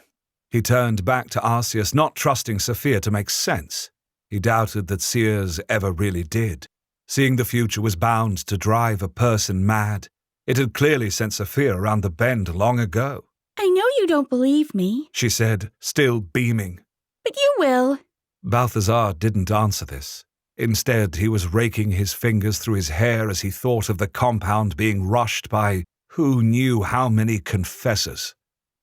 He turned back to Arceus, not trusting Sophia to make sense. He doubted that seers ever really did. Seeing the future was bound to drive a person mad. It had clearly sent Sophia around the bend long ago. I know you don't believe me. She said, still beaming. But you will. Balthazar didn't answer this. Instead, he was raking his fingers through his hair as he thought of the compound being rushed by who knew how many confessors.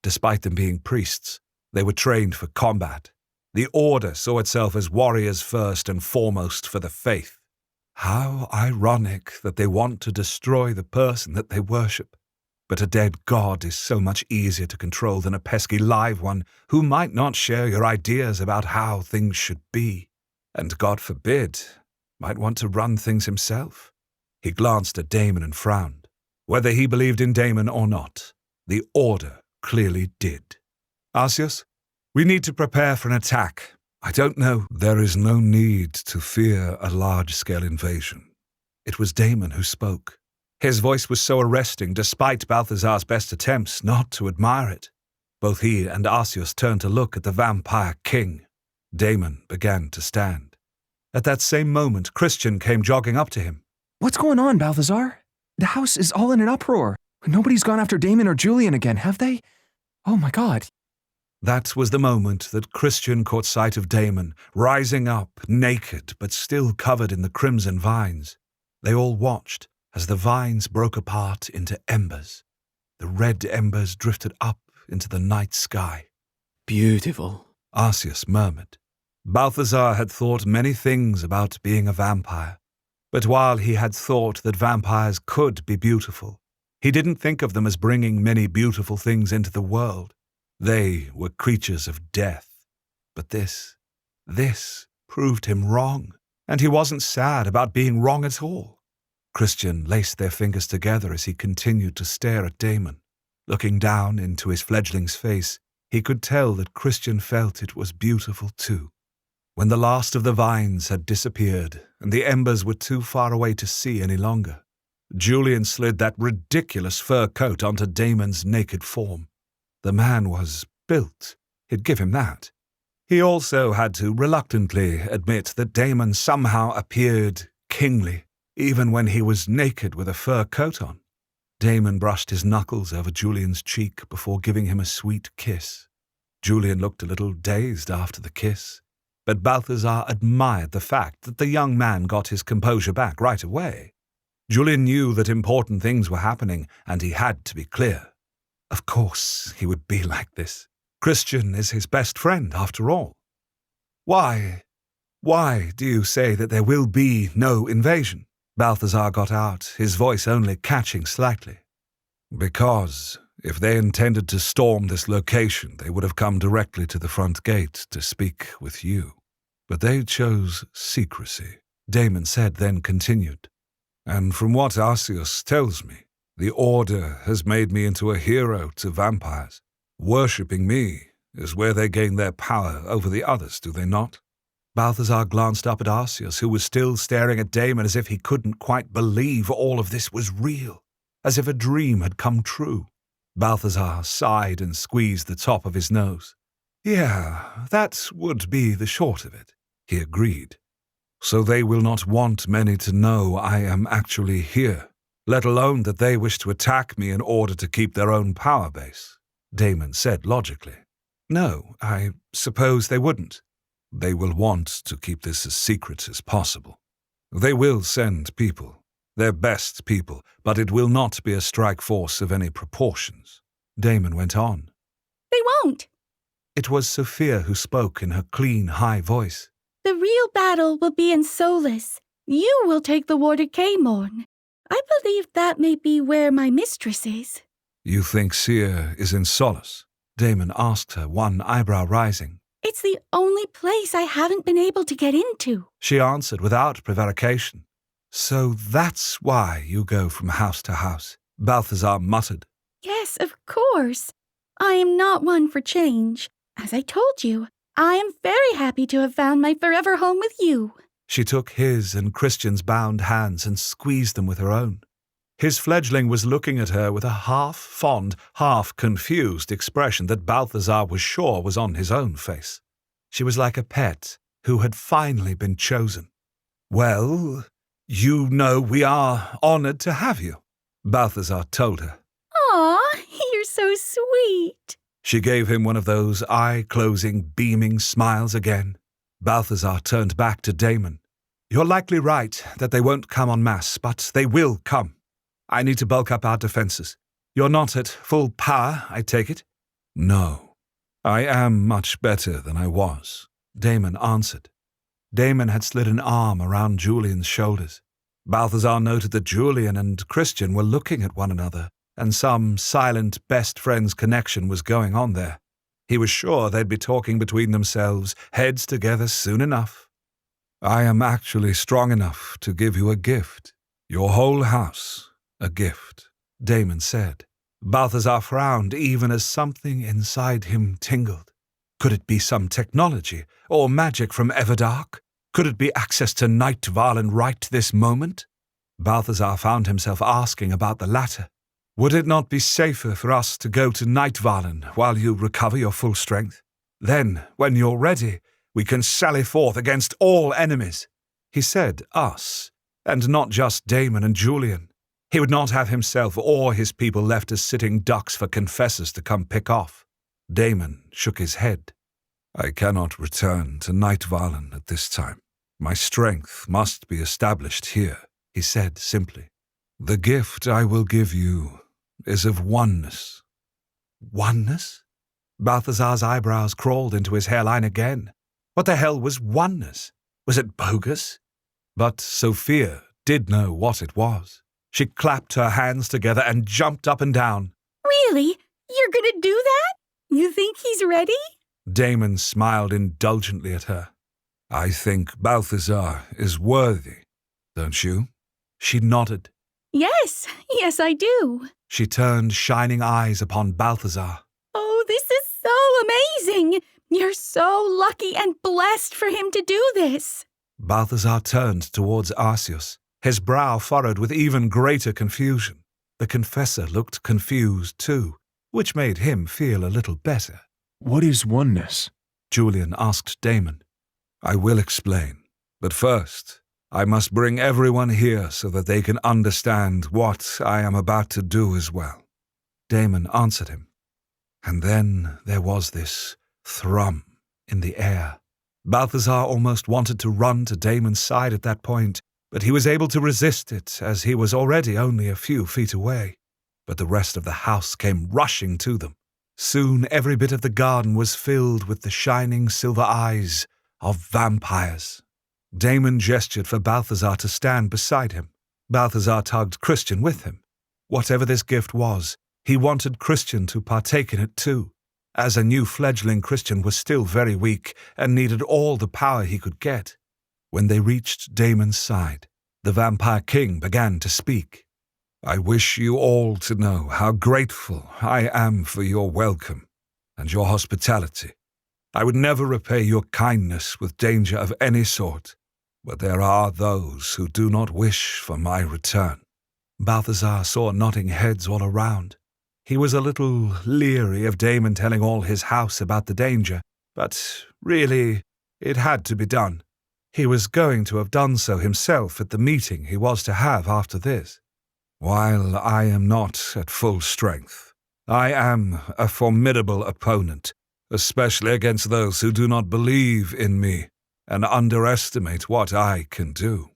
Despite them being priests, they were trained for combat. The Order saw itself as warriors first and foremost for the faith. How ironic that they want to destroy the person that they worship. But a dead god is so much easier to control than a pesky live one who might not share your ideas about how things should be. And God forbid, might want to run things himself. He glanced at Damon and frowned. Whether he believed in Damon or not, The order clearly did. Arceus, we need to prepare for an attack. I don't know. There is no need to fear a large-scale invasion. It was Damon who spoke. His voice was so arresting, despite Balthazar's best attempts not to admire it. Both he and Arceus turned to look at the vampire king. Damon began to stand. At that same moment, Christian came jogging up to him. What's going on, Balthazar? The house is all in an uproar. Nobody's gone after Damon or Julian again, have they? Oh my God. That was the moment that Christian caught sight of Damon, rising up, naked but still covered in the crimson vines. They all watched as the vines broke apart into embers. The red embers drifted up into the night sky. Beautiful, Arceus murmured. Balthazar had thought many things about being a vampire, but while he had thought that vampires could be beautiful, he didn't think of them as bringing many beautiful things into the world. They were creatures of death. But this proved him wrong, and he wasn't sad about being wrong at all. Christian laced their fingers together as he continued to stare at Damon. Looking down into his fledgling's face, he could tell that Christian felt it was beautiful too. When the last of the vines had disappeared and the embers were too far away to see any longer, Julian slid that ridiculous fur coat onto Damon's naked form. The man was built. He'd give him that. He also had to reluctantly admit that Damon somehow appeared kingly, even when he was naked with a fur coat on. Damon brushed his knuckles over Julian's cheek before giving him a sweet kiss. Julian looked a little dazed after the kiss, but Balthazar admired the fact that the young man got his composure back right away. Julian knew that important things were happening, and he had to be clear. Of course he would be like this. Christian is his best friend, after all. Why do you say that there will be no invasion? Balthazar got out, his voice only catching slightly. Because if they intended to storm this location, they would have come directly to the front gate to speak with you. But they chose secrecy, Damon said, then continued. And from what Arceus tells me, the Order has made me into a hero to vampires. Worshipping me is where they gain their power over the others, do they not? Balthazar glanced up at Arceus, who was still staring at Damon as if he couldn't quite believe all of this was real, as if a dream had come true. Balthazar sighed and squeezed the top of his nose. Yeah, that would be the short of it, he agreed. So they will not want many to know I am actually here, let alone that they wish to attack me in order to keep their own power base, Damon said logically. No, I suppose they wouldn't. They will want to keep this as secret as possible. They will send people, their best people, but it will not be a strike force of any proportions. Damon went on. They won't. It was Sophia who spoke in her clean, high voice. The real battle will be in Solace. You will take the war to Kaymorn. I believe that may be where my mistress is. You think Seer is in Solace? Damon asked her, one eyebrow rising. It's the only place I haven't been able to get into, she answered without prevarication. So that's why you go from house to house, Balthazar muttered. Yes, of course. I am not one for change. As I told you, I am very happy to have found my forever home with you. She took his and Christian's bound hands and squeezed them with her own. His fledgling was looking at her with a half-fond, half-confused expression that Balthazar was sure was on his own face. She was like a pet who had finally been chosen. Well, you know we are honored to have you, Balthazar told her. Aw, you're so sweet. She gave him one of those eye-closing, beaming smiles again. Balthazar turned back to Damon. You're likely right that they won't come en masse, but they will come. I need to bulk up our defenses. You're not at full power, I take it? No. I am much better than I was, Damon answered. Damon had slid an arm around Julian's shoulders. Balthazar noted that Julian and Christian were looking at one another, and some silent best friends connection was going on there. He was sure they'd be talking between themselves, heads together soon enough. I am actually strong enough to give you a gift. Your whole house, a gift, Damon said. Balthazar frowned even as something inside him tingled. Could it be some technology or magic from Everdark? Could it be access to Nightvarlen right this moment? Balthazar found himself asking about the latter. Would it not be safer for us to go to Nightvarlen while you recover your full strength? Then, when you're ready, we can sally forth against all enemies. He said us, and not just Damon and Julian. He would not have himself or his people left as sitting ducks for confessors to come pick off. Damon shook his head. I cannot return to Nightvarlen at this time. My strength must be established here, he said simply. The gift I will give you is of oneness. Oneness? Balthazar's eyebrows crawled into his hairline again. What the hell was oneness? Was it bogus? But Sophia did know what it was. She clapped her hands together and jumped up and down. Really? You're gonna do that? You think he's ready? Damon smiled indulgently at her. I think Balthazar is worthy, don't you? She nodded. Yes, I do. She turned shining eyes upon Balthazar. Oh, this is so amazing. You're so lucky and blessed for him to do this. Balthazar turned towards Arceus, his brow furrowed with even greater confusion. The confessor looked confused too, which made him feel a little better. What is oneness? Julian asked Damon. I will explain, but first, I must bring everyone here so that they can understand what I am about to do as well. Damon answered him. And then there was this thrum in the air. Balthazar almost wanted to run to Damon's side at that point, but he was able to resist it as he was already only a few feet away. But the rest of the house came rushing to them. Soon every bit of the garden was filled with the shining silver eyes of vampires. Damon gestured for Balthazar to stand beside him. Balthazar tugged Christian with him. Whatever this gift was, he wanted Christian to partake in it too, as a new fledgling Christian was still very weak and needed all the power he could get. When they reached Damon's side, the Vampire King began to speak. I wish you all to know how grateful I am for your welcome and your hospitality. I would never repay your kindness with danger of any sort, but there are those who do not wish for my return. Balthazar saw nodding heads all around. He was a little leery of Damon telling all his house about the danger, but really, it had to be done. He was going to have done so himself at the meeting he was to have after this. While I am not at full strength, I am a formidable opponent, especially against those who do not believe in me and underestimate what I can do.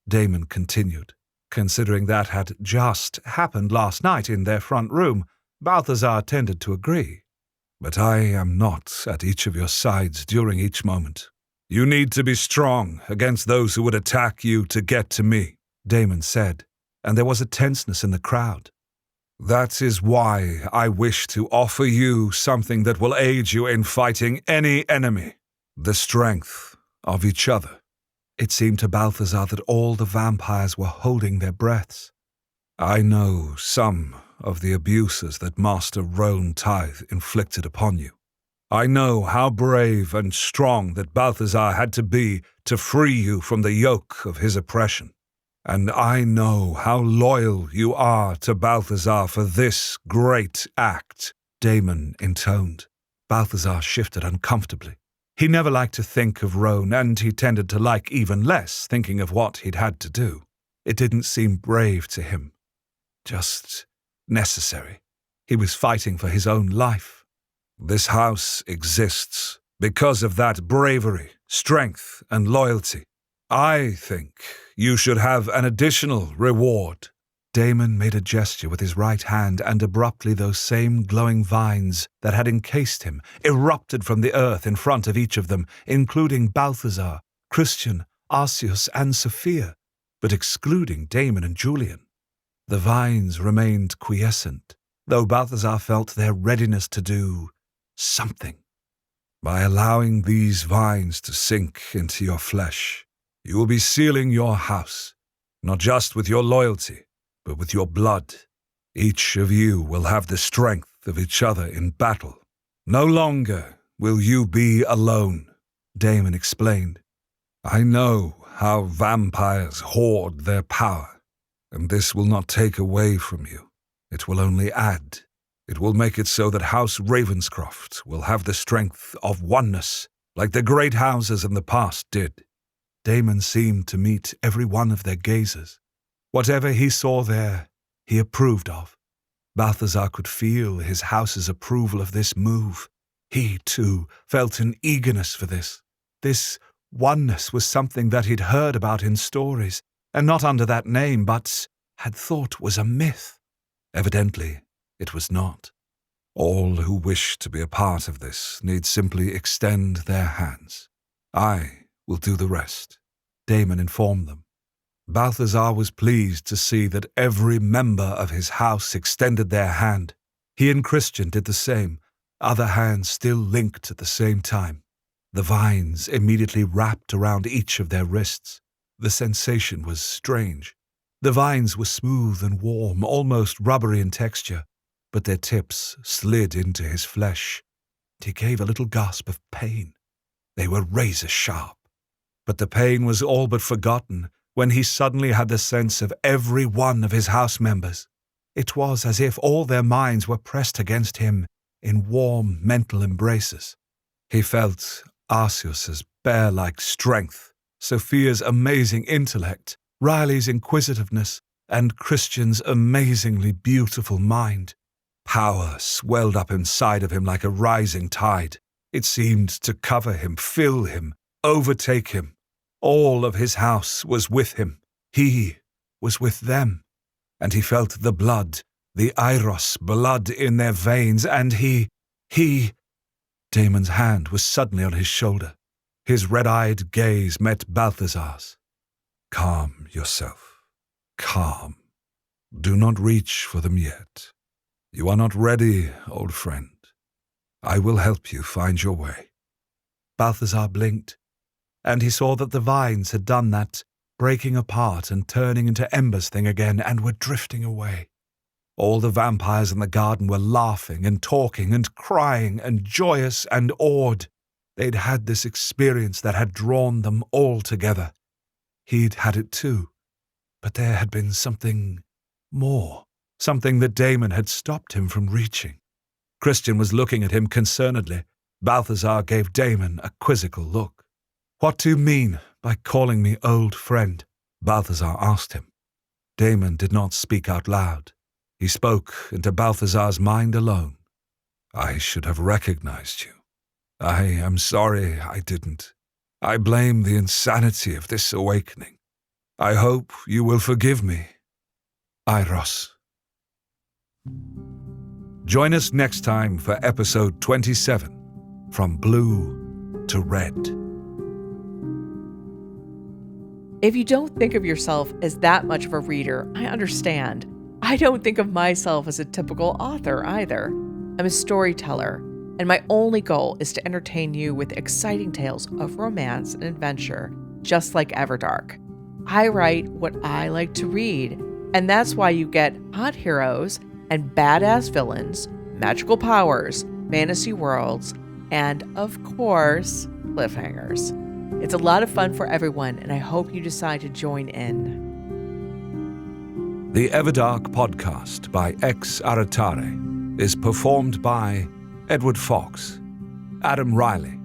Damon continued. Considering that had just happened last night in their front room, Balthazar tended to agree. But I am not at each of your sides during each moment. You need to be strong against those who would attack you to get to me, Damon said, and there was a tenseness in the crowd. That is why I wish to offer you something that will aid you in fighting any enemy, the strength of each other. It seemed to Balthazar that all the vampires were holding their breaths. I know some of the abuses that Master Roan Tithe inflicted upon you. I know how brave and strong that Balthazar had to be to free you from the yoke of his oppression. And I know how loyal you are to Balthazar for this great act, Damon intoned. Balthazar shifted uncomfortably. He never liked to think of Roan, and he tended to like even less thinking of what he'd had to do. It didn't seem brave to him. Just necessary. He was fighting for his own life. This house exists because of that bravery, strength, and loyalty. I think you should have an additional reward. Damon made a gesture with his right hand, and abruptly those same glowing vines that had encased him erupted from the earth in front of each of them, including Balthazar, Christian, Arceus, and Sophia, but excluding Damon and Julian. The vines remained quiescent, though Balthazar felt their readiness to do something. By allowing these vines to sink into your flesh, you will be sealing your house, not just with your loyalty, but with your blood. Each of you will have the strength of each other in battle. No longer will you be alone, Damon explained. I know how vampires hoard their power, and this will not take away from you. It will only add. It will make it so that House Ravenscroft will have the strength of oneness, like the great houses in the past did. Damon seemed to meet every one of their gazes. Whatever he saw there, he approved of. Balthazar could feel his house's approval of this move. He, too, felt an eagerness for this. This oneness was something that he'd heard about in stories, and not under that name, but had thought was a myth. Evidently, it was not. All who wish to be a part of this need simply extend their hands. I will do the rest, Damon informed them. Balthazar was pleased to see that every member of his house extended their hand. He and Christian did the same, other hands still linked at the same time. The vines immediately wrapped around each of their wrists. The sensation was strange. The vines were smooth and warm, almost rubbery in texture, but their tips slid into his flesh. He gave a little gasp of pain. They were razor sharp. But the pain was all but forgotten when he suddenly had the sense of every one of his house members. It was as if all their minds were pressed against him in warm mental embraces. He felt Arceus's bear-like strength, Sophia's amazing intellect, Riley's inquisitiveness, and Christian's amazingly beautiful mind. Power swelled up inside of him like a rising tide. It seemed to cover him, fill him, overtake him. All of his house was with him. He was with them. And he felt the blood, the Eiros blood in their veins, and he... Damon's hand was suddenly on his shoulder. His red-eyed gaze met Balthazar's. Calm yourself. Calm. Do not reach for them yet. You are not ready, old friend. I will help you find your way. Balthazar blinked, and he saw that the vines had done that breaking apart and turning into embers thing again and were drifting away. All the vampires in the garden were laughing and talking and crying and joyous and awed. They'd had this experience that had drawn them all together. He'd had it too, but there had been something more, something that Damon had stopped him from reaching. Christian was looking at him concernedly. Balthazar gave Damon a quizzical look. What do you mean by calling me old friend? Balthazar asked him. Damon did not speak out loud. He spoke into Balthazar's mind alone. I should have recognized you. I am sorry I didn't. I blame the insanity of this awakening. I hope you will forgive me. Eiros. Join us next time for episode 27, From Blue to Red. If you don't think of yourself as that much of a reader, I understand. I don't think of myself as a typical author either. I'm a storyteller, and my only goal is to entertain you with exciting tales of romance and adventure, just like Everdark. I write what I like to read, and that's why you get hot heroes and badass villains, magical powers, fantasy worlds, and, of course, cliffhangers. It's a lot of fun for everyone, and I hope you decide to join in. The Everdark podcast by X Aratare is performed by Edward Fox, Adam Riley,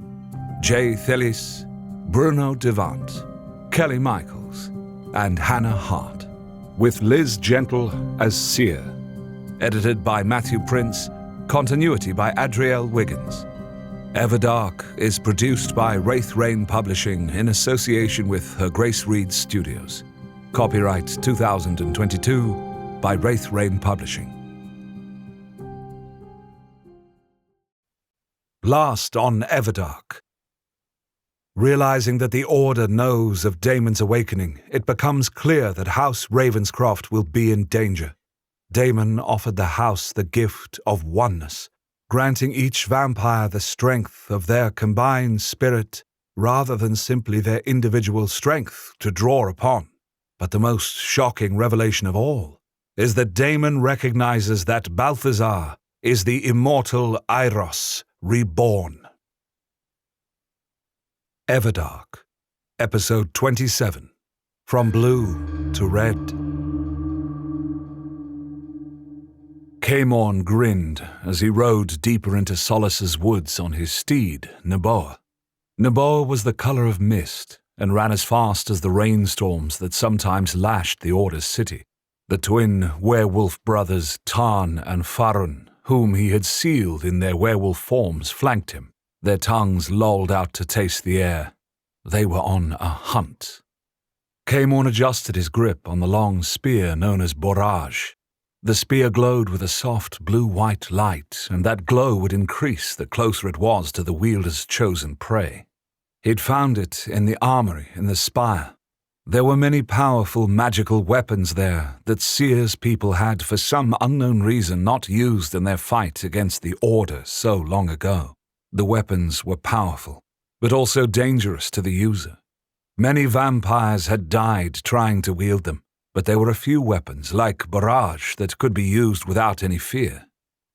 Jay Thillis, Bruno Devant, Kelly Michaels, and Hannah Hart, with Liz Gentle as Seer. Edited by Matthew Prince, continuity by Adrielle Wiggins. Everdark is produced by Wraith Rain Publishing in association with Her Grace Reed Studios. Copyright 2022 by Wraith Rain Publishing. Last on Everdark. Realizing that the Order knows of Damon's awakening, it becomes clear that House Ravenscroft will be in danger. Damon offered the house the gift of oneness, granting each vampire the strength of their combined spirit rather than simply their individual strength to draw upon. But the most shocking revelation of all is that Damon recognizes that Balthazar is the immortal Eiros reborn. Everdark, Episode 27, From Blue to Red. Caemorn grinned as he rode deeper into Solace's woods on his steed, Naboa. Naboa was the color of mist and ran as fast as the rainstorms that sometimes lashed the Order's city. The twin werewolf brothers Tarn and Farun, whom he had sealed in their werewolf forms, flanked him, their tongues lolled out to taste the air. They were on a hunt. Caemorn adjusted his grip on the long spear known as Borage. The spear glowed with a soft blue-white light, and that glow would increase the closer it was to the wielder's chosen prey. He'd found it in the armory in the spire. There were many powerful magical weapons there that Seer's people had for some unknown reason not used in their fight against the Order so long ago. The weapons were powerful, but also dangerous to the user. Many vampires had died trying to wield them, but there were a few weapons, like Barrage, that could be used without any fear.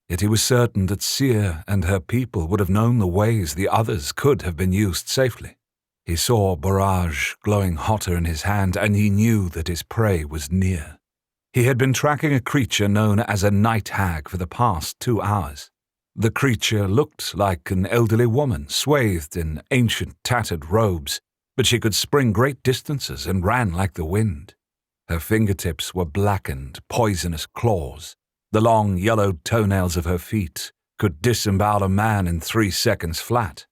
Yet he was certain that Seer and her people would have known the ways the others could have been used safely. He saw Barrage glowing hotter in his hand, and he knew that his prey was near. He had been tracking a creature known as a night hag for the past 2 hours. The creature looked like an elderly woman, swathed in ancient tattered robes, but she could spring great distances and ran like the wind. Her fingertips were blackened, poisonous claws. The long, yellowed toenails of her feet could disembowel a man in 3 seconds flat.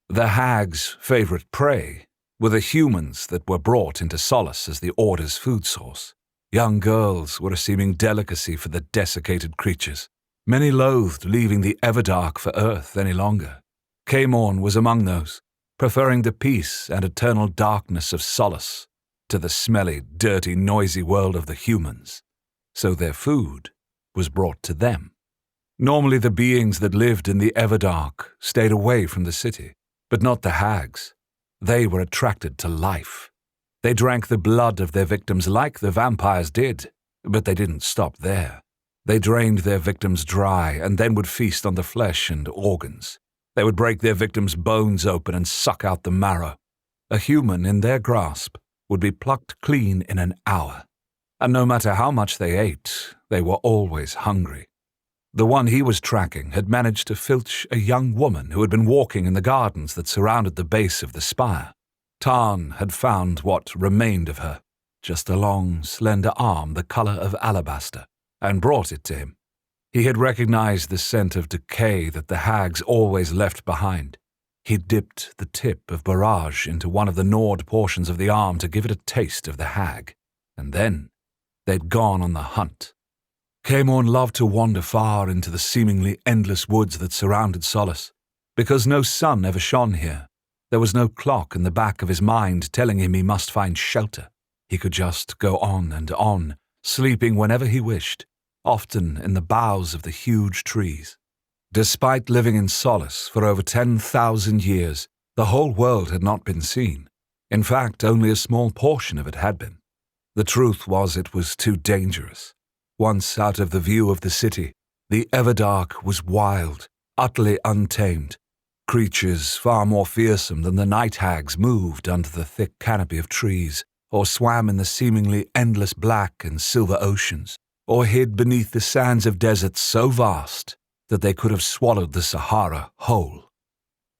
The hag's favorite prey were the humans that were brought into Solace as the Order's food source. Young girls were a seeming delicacy for the desiccated creatures. Many loathed leaving the Everdark for Earth any longer. Caemorn was among those, preferring the peace and eternal darkness of Solace to the smelly, dirty, noisy world of the humans. So their food was brought to them. Normally the beings that lived in the Everdark stayed away from the city, but not the hags. They were attracted to life. They drank the blood of their victims like the vampires did, but they didn't stop there. They drained their victims dry and then would feast on the flesh and organs. They would break their victims' bones open and suck out the marrow. A human in their grasp would be plucked clean in an hour, and no matter how much they ate, they were always hungry. The one he was tracking had managed to filch a young woman who had been walking in the gardens that surrounded the base of the spire. Tarn had found what remained of her, just a long, slender arm the color of alabaster, and brought it to him. He had recognized the scent of decay that the hags always left behind. He dipped the tip of Barrage into one of the gnawed portions of the arm to give it a taste of the hag, and then they'd gone on the hunt. Caemorn loved to wander far into the seemingly endless woods that surrounded Solace. Because no sun ever shone here, there was no clock in the back of his mind telling him he must find shelter. He could just go on, sleeping whenever he wished, often in the boughs of the huge trees. Despite living in Solace for over 10,000 years, the whole world had not been seen. In fact, only a small portion of it had been. The truth was it was too dangerous. Once out of the view of the city, the Everdark was wild, utterly untamed. Creatures far more fearsome than the night hags moved under the thick canopy of trees, or swam in the seemingly endless black and silver oceans, or hid beneath the sands of deserts so vast that they could have swallowed the Sahara whole.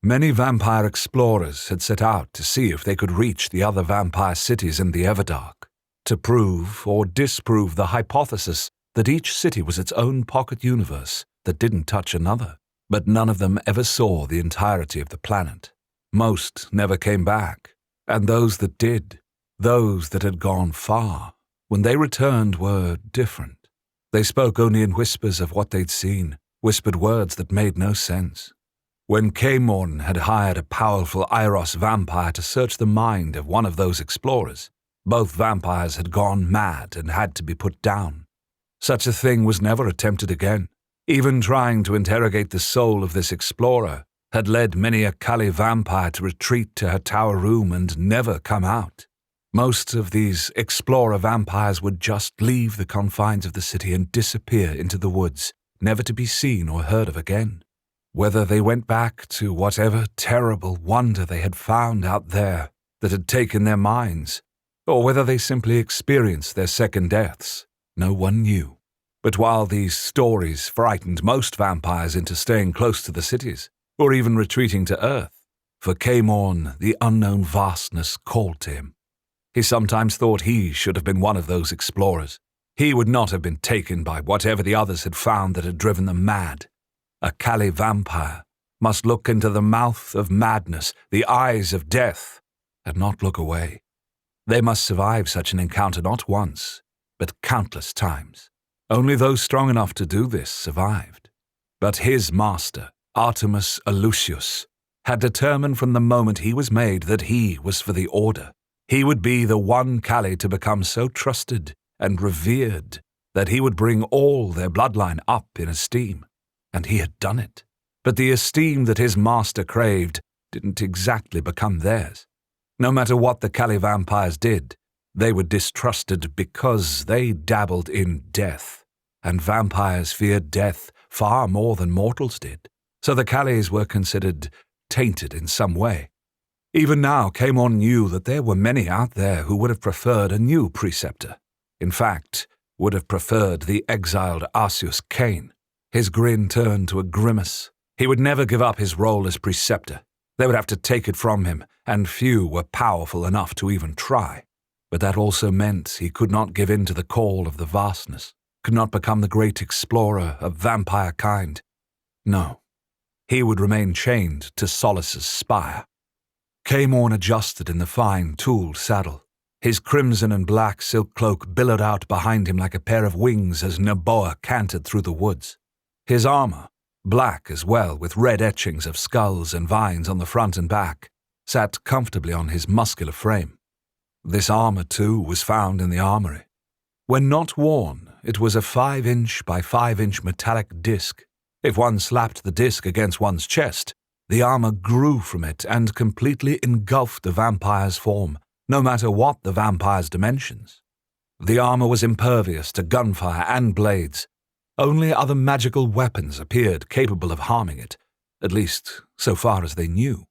Many vampire explorers had set out to see if they could reach the other vampire cities in the Everdark, to prove or disprove the hypothesis that each city was its own pocket universe that didn't touch another. But none of them ever saw the entirety of the planet. Most never came back, and those that did, those that had gone far, when they returned were different. They spoke only in whispers of what they'd seen, whispered words that made no sense. When Caemorn had hired a powerful Eiros vampire to search the mind of one of those explorers, both vampires had gone mad and had to be put down. Such a thing was never attempted again. Even trying to interrogate the soul of this explorer had led many a Kali vampire to retreat to her tower room and never come out. Most of these explorer vampires would just leave the confines of the city and disappear into the woods, never to be seen or heard of again. Whether they went back to whatever terrible wonder they had found out there that had taken their minds, or whether they simply experienced their second deaths, no one knew. But while these stories frightened most vampires into staying close to the cities, or even retreating to Earth, for Caemorn the unknown vastness called to him. He sometimes thought he should have been one of those explorers. He would not have been taken by whatever the others had found that had driven them mad. A Cali vampire must look into the mouth of madness, the eyes of death, and not look away. They must survive such an encounter not once, but countless times. Only those strong enough to do this survived. But his master, Artemis Alucius, had determined from the moment he was made that he was for the Order. He would be the one Cali to become so trusted and revered that he would bring all their bloodline up in esteem. And he had done it. But the esteem that his master craved didn't exactly become theirs. No matter what the Cali vampires did, they were distrusted because they dabbled in death, and vampires feared death far more than mortals did. So the Callies were considered tainted in some way. Even now, Caemorn knew that there were many out there who would have preferred a new preceptor. In fact, would have preferred the exiled Arceus Cain. His grin turned to a grimace. He would never give up his role as preceptor. They would have to take it from him, and few were powerful enough to even try. But that also meant he could not give in to the call of the vastness, could not become the great explorer of vampire kind. No, he would remain chained to Solace's spire. Caemorn adjusted in the fine, tooled saddle. His crimson and black silk cloak billowed out behind him like a pair of wings as Naboa cantered through the woods. His armor, black as well, with red etchings of skulls and vines on the front and back, sat comfortably on his muscular frame. This armor, too, was found in the armory. When not worn, it was a 5-inch by 5-inch metallic disc. If one slapped the disc against one's chest, the armor grew from it and completely engulfed the vampire's form, no matter what the vampire's dimensions. The armor was impervious to gunfire and blades. Only other magical weapons appeared capable of harming it, at least so far as they knew.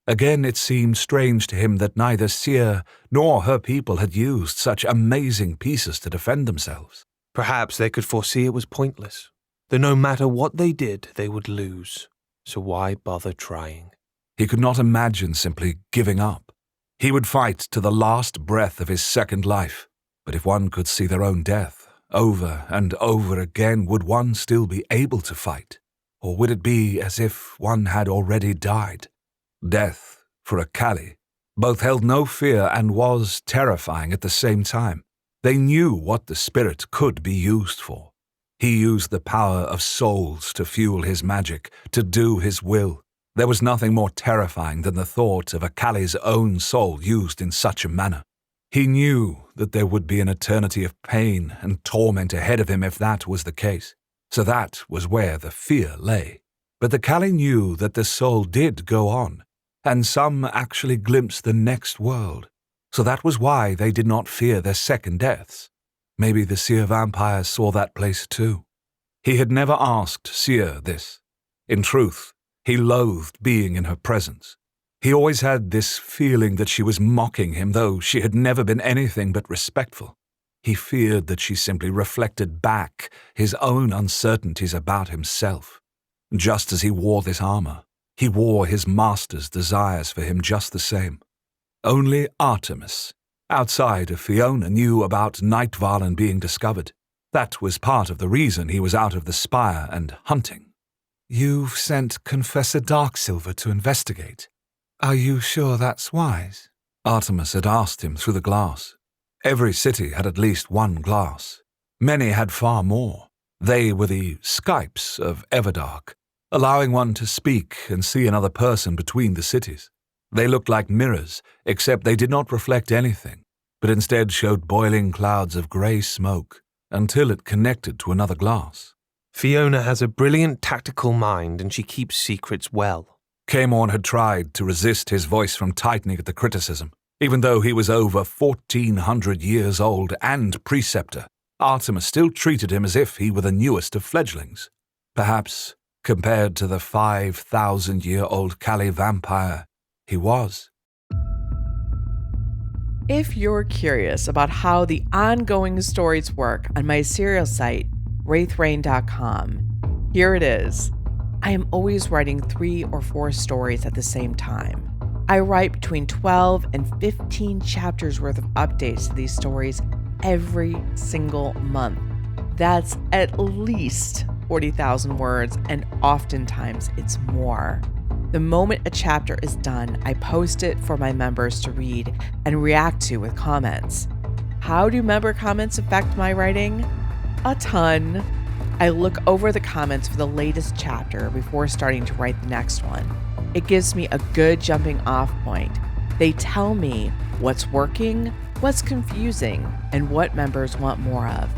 Again, it seemed strange to him that neither Seer nor her people had used such amazing pieces to defend themselves. Perhaps they could foresee it was pointless, that no matter what they did, they would lose. So why bother trying? He could not imagine simply giving up. He would fight to the last breath of his second life. But if one could see their own death, over and over again, would one still be able to fight? Or would it be as if one had already died? Death, for a Cali, both held no fear and was terrifying at the same time. They knew what the spirit could be used for. He used the power of souls to fuel his magic, to do his will. There was nothing more terrifying than the thought of a Cali's own soul used in such a manner. He knew that there would be an eternity of pain and torment ahead of him if that was the case. So that was where the fear lay. But the Cali knew that the soul did go on, and some actually glimpsed the next world. So that was why they did not fear their second deaths. Maybe the Seer vampires saw that place too. He had never asked Seer this. In truth, he loathed being in her presence. He always had this feeling that she was mocking him, though she had never been anything but respectful. He feared that she simply reflected back his own uncertainties about himself. Just as he wore this armor, he wore his master's desires for him just the same. Only Artemis, outside of Fiona, knew about Nightvarlen being discovered. That was part of the reason he was out of the spire and hunting. "You've sent Confessor Darksilver to investigate. Are you sure that's wise?" Artemis had asked him through the glass. Every city had at least one glass. Many had far more. They were the Skypes of Everdark, allowing one to speak and see another person between the cities. They looked like mirrors, except they did not reflect anything, but instead showed boiling clouds of grey smoke until it connected to another glass. Fiona has a brilliant tactical mind and she keeps secrets well. Caemorn had tried to resist his voice from tightening at the criticism. Even though he was over 1,400 years old and preceptor, Artemis still treated him as if he were the newest of fledglings. Perhaps, compared to the 5,000-year-old Kali vampire, he was. If you're curious about how the ongoing stories work on my serial site, wraithrain.com, here it is. I am always writing 3 or 4 stories at the same time. I write between 12 and 15 chapters worth of updates to these stories every single month. That's at least 40,000 words, and oftentimes it's more. The moment a chapter is done, I post it for my members to read and react to with comments. How do member comments affect my writing? A ton. I look over the comments for the latest chapter before starting to write the next one. It gives me a good jumping off point. They tell me what's working, what's confusing, and what members want more of.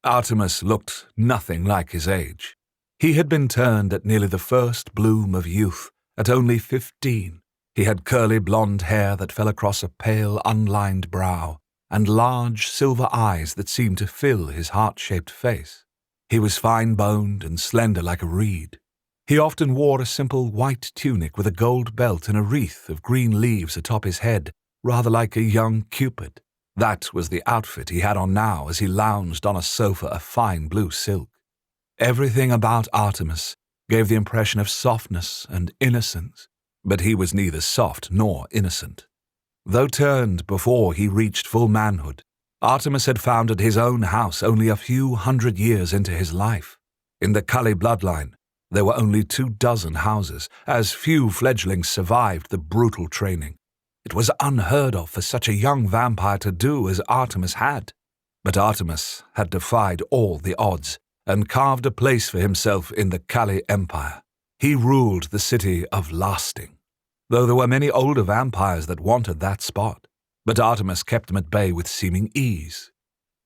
Artemis looked nothing like his age. He had been turned at nearly the first bloom of youth, at only 15. He had curly blonde hair that fell across a pale, unlined brow, and large silver eyes that seemed to fill his heart-shaped face. He was fine-boned and slender like a reed. He often wore a simple white tunic with a gold belt and a wreath of green leaves atop his head, rather like a young Cupid. That was the outfit he had on now as he lounged on a sofa of fine blue silk. Everything about Artemis gave the impression of softness and innocence, but he was neither soft nor innocent. Though turned before he reached full manhood, Artemis had founded his own house only a few hundred years into his life. In the Kali bloodline, there were only 24 houses, as few fledglings survived the brutal training. It was unheard of for such a young vampire to do as Artemis had. But Artemis had defied all the odds and carved a place for himself in the Kali Empire. He ruled the city of Lasting, though there were many older vampires that wanted that spot. But Artemis kept them at bay with seeming ease.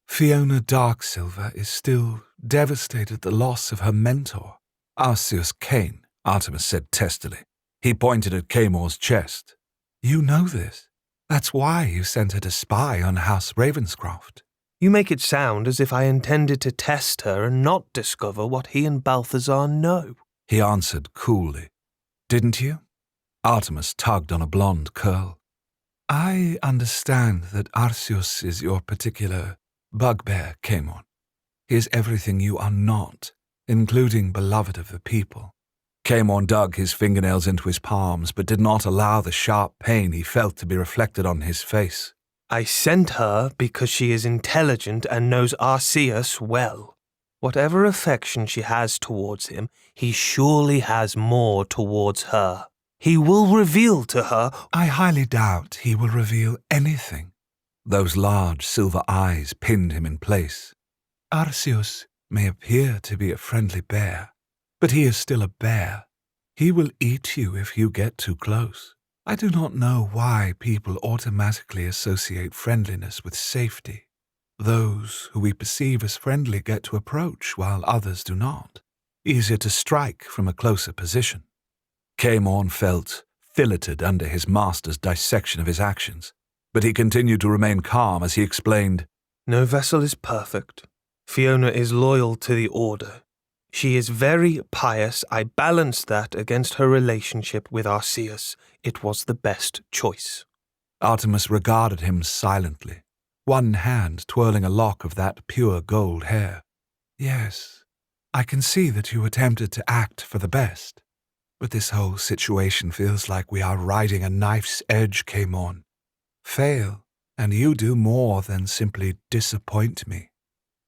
Fiona Darksilver is still devastated at the loss of her mentor, Arceus Kane, Artemis said testily. He pointed at Kamor's chest. You know this. That's why you sent her to spy on House Ravenscroft. You make it sound as if I intended to test her and not discover what he and Balthazar know. He answered coolly. Didn't you? Artemis tugged on a blonde curl. I understand that Arceus is your particular bugbear, Kamor. He is everything you are not, including beloved of the people. Kamor dug his fingernails into his palms, but did not allow the sharp pain he felt to be reflected on his face. I sent her because she is intelligent and knows Arceus well. Whatever affection she has towards him, he surely has more towards her. He will reveal to her— I highly doubt he will reveal anything. Those large silver eyes pinned him in place. Arceus may appear to be a friendly bear, but he is still a bear. He will eat you if you get too close. I do not know why people automatically associate friendliness with safety. Those who we perceive as friendly get to approach while others do not. Easier to strike from a closer position. Kamor felt filleted under his master's dissection of his actions, but he continued to remain calm as he explained, No vessel is perfect. Fiona is loyal to the Order. She is very pious. I balanced that against her relationship with Arceus. It was the best choice. Artemis regarded him silently, one hand twirling a lock of that pure gold hair. Yes, I can see that you attempted to act for the best, but this whole situation feels like we are riding a knife's edge, Kamor. Fail, and you do more than simply disappoint me.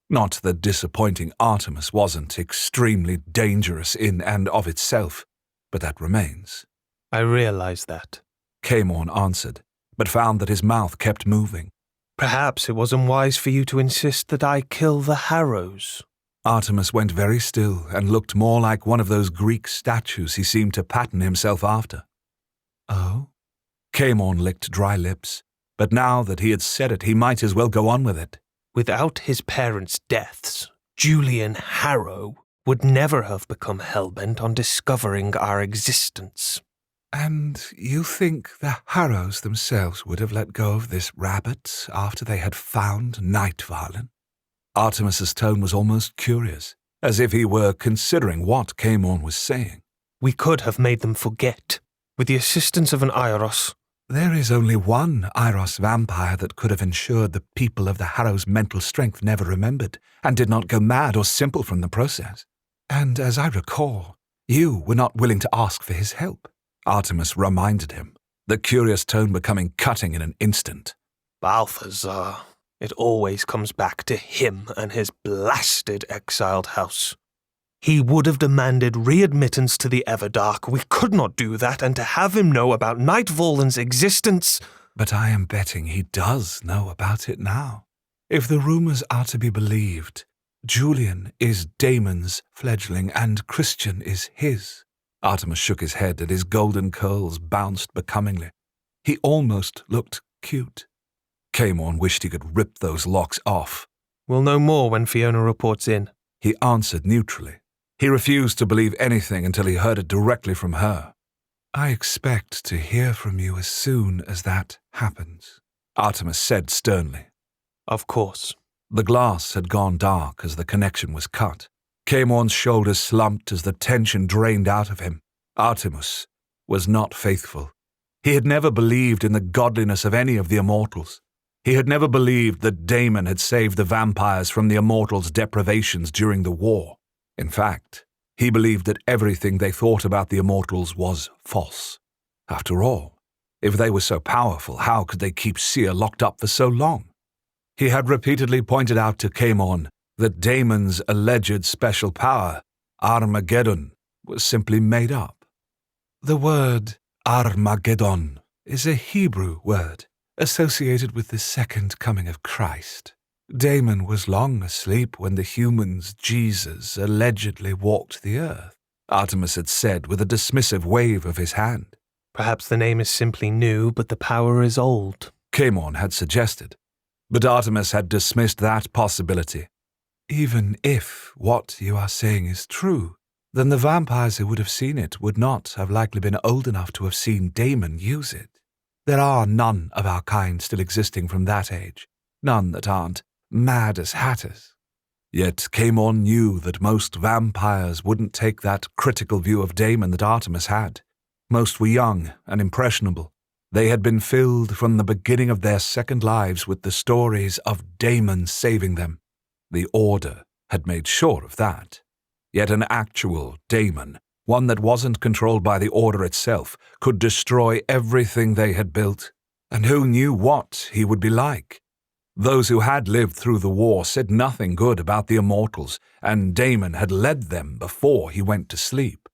Not that disappointing Artemis wasn't extremely dangerous in and of itself, but that remains. I realize that, Kamor answered, but found that his mouth kept moving. Perhaps it was unwise for you to insist that I kill the Harrows. Artemis went very still and looked more like one of those Greek statues he seemed to pattern himself after. Oh? Kamor licked dry lips, but now that he had said it, he might as well go on with it. Without his parents' deaths, Julian Harrow would never have become hellbent on discovering our existence. And you think the Harrows themselves would have let go of this rabbit after they had found Nightvarlin? Artemis's tone was almost curious, as if he were considering what Caemon was saying. We could have made them forget, with the assistance of an Iros. There is only one Iros vampire that could have ensured the people of the Harrow's mental strength never remembered, and did not go mad or simple from the process. And as I recall, you were not willing to ask for his help, Artemis reminded him, the curious tone becoming cutting in an instant. Balthazar. It always comes back to him and his blasted exiled house. He would have demanded readmittance to the Everdark. We could not do that, and to have him know about Nightvarlin's existence... But I am betting he does know about it now. If the rumors are to be believed, Julian is Damon's fledgling and Christian is his. Artemis shook his head and his golden curls bounced becomingly. He almost looked cute. Caemon wished he could rip those locks off. We'll know more when Fiona reports in, he answered neutrally. He refused to believe anything until he heard it directly from her. I expect to hear from you as soon as that happens, Artemis said sternly. Of course. The glass had gone dark as the connection was cut. Caemon's shoulders slumped as the tension drained out of him. Artemis was not faithful. He had never believed in the godliness of any of the immortals. He had never believed that Damon had saved the vampires from the immortals' deprivations during the war. In fact, he believed that everything they thought about the immortals was false. After all, if they were so powerful, how could they keep Seer locked up for so long? He had repeatedly pointed out to Caemon that Damon's alleged special power, Armageddon, was simply made up. The word Armageddon is a Hebrew word associated with the second coming of Christ. Damon was long asleep when the humans, Jesus, allegedly walked the earth, Artemis had said with a dismissive wave of his hand. Perhaps the name is simply new, but the power is old, Caemon had suggested. But Artemis had dismissed that possibility. Even if what you are saying is true, then the vampires who would have seen it would not have likely been old enough to have seen Damon use it. There are none of our kind still existing from that age, none that aren't mad as hatters. Yet Caemon knew that most vampires wouldn't take that critical view of Damon that Artemis had. Most were young and impressionable. They had been filled from the beginning of their second lives with the stories of Damon saving them. The Order had made sure of that. Yet an actual Damon, one that wasn't controlled by the Order itself, could destroy everything they had built. And who knew what he would be like? Those who had lived through the war said nothing good about the immortals, and Damon had led them before he went to sleep.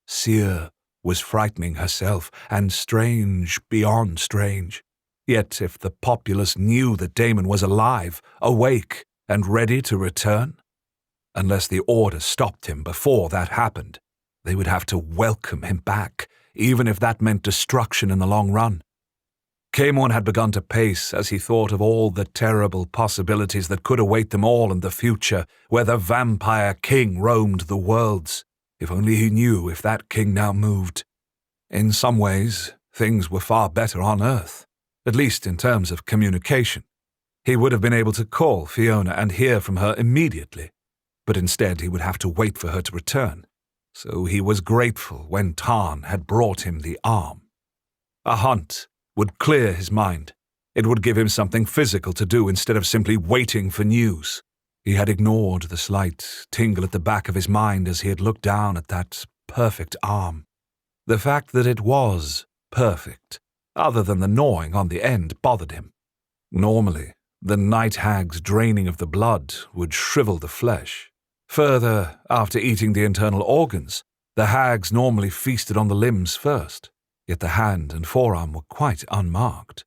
Seer was frightening herself, and strange beyond strange. Yet if the populace knew that Damon was alive, awake, and ready to return, unless the Order stopped him before that happened, they would have to welcome him back, even if that meant destruction in the long run. Caemon had begun to pace as he thought of all the terrible possibilities that could await them all in the future, where the vampire king roamed the worlds. If only he knew if that king now moved. In some ways, things were far better on Earth, at least in terms of communication. He would have been able to call Fiona and hear from her immediately, but instead he would have to wait for her to return. So he was grateful when Tarn had brought him the arm. A hunt would clear his mind. It would give him something physical to do instead of simply waiting for news. He had ignored the slight tingle at the back of his mind as he had looked down at that perfect arm. The fact that it was perfect, other than the gnawing on the end, bothered him. Normally, the night hag's draining of the blood would shrivel the flesh. Further, after eating the internal organs, the hags normally feasted on the limbs first. Yet the hand and forearm were quite unmarked.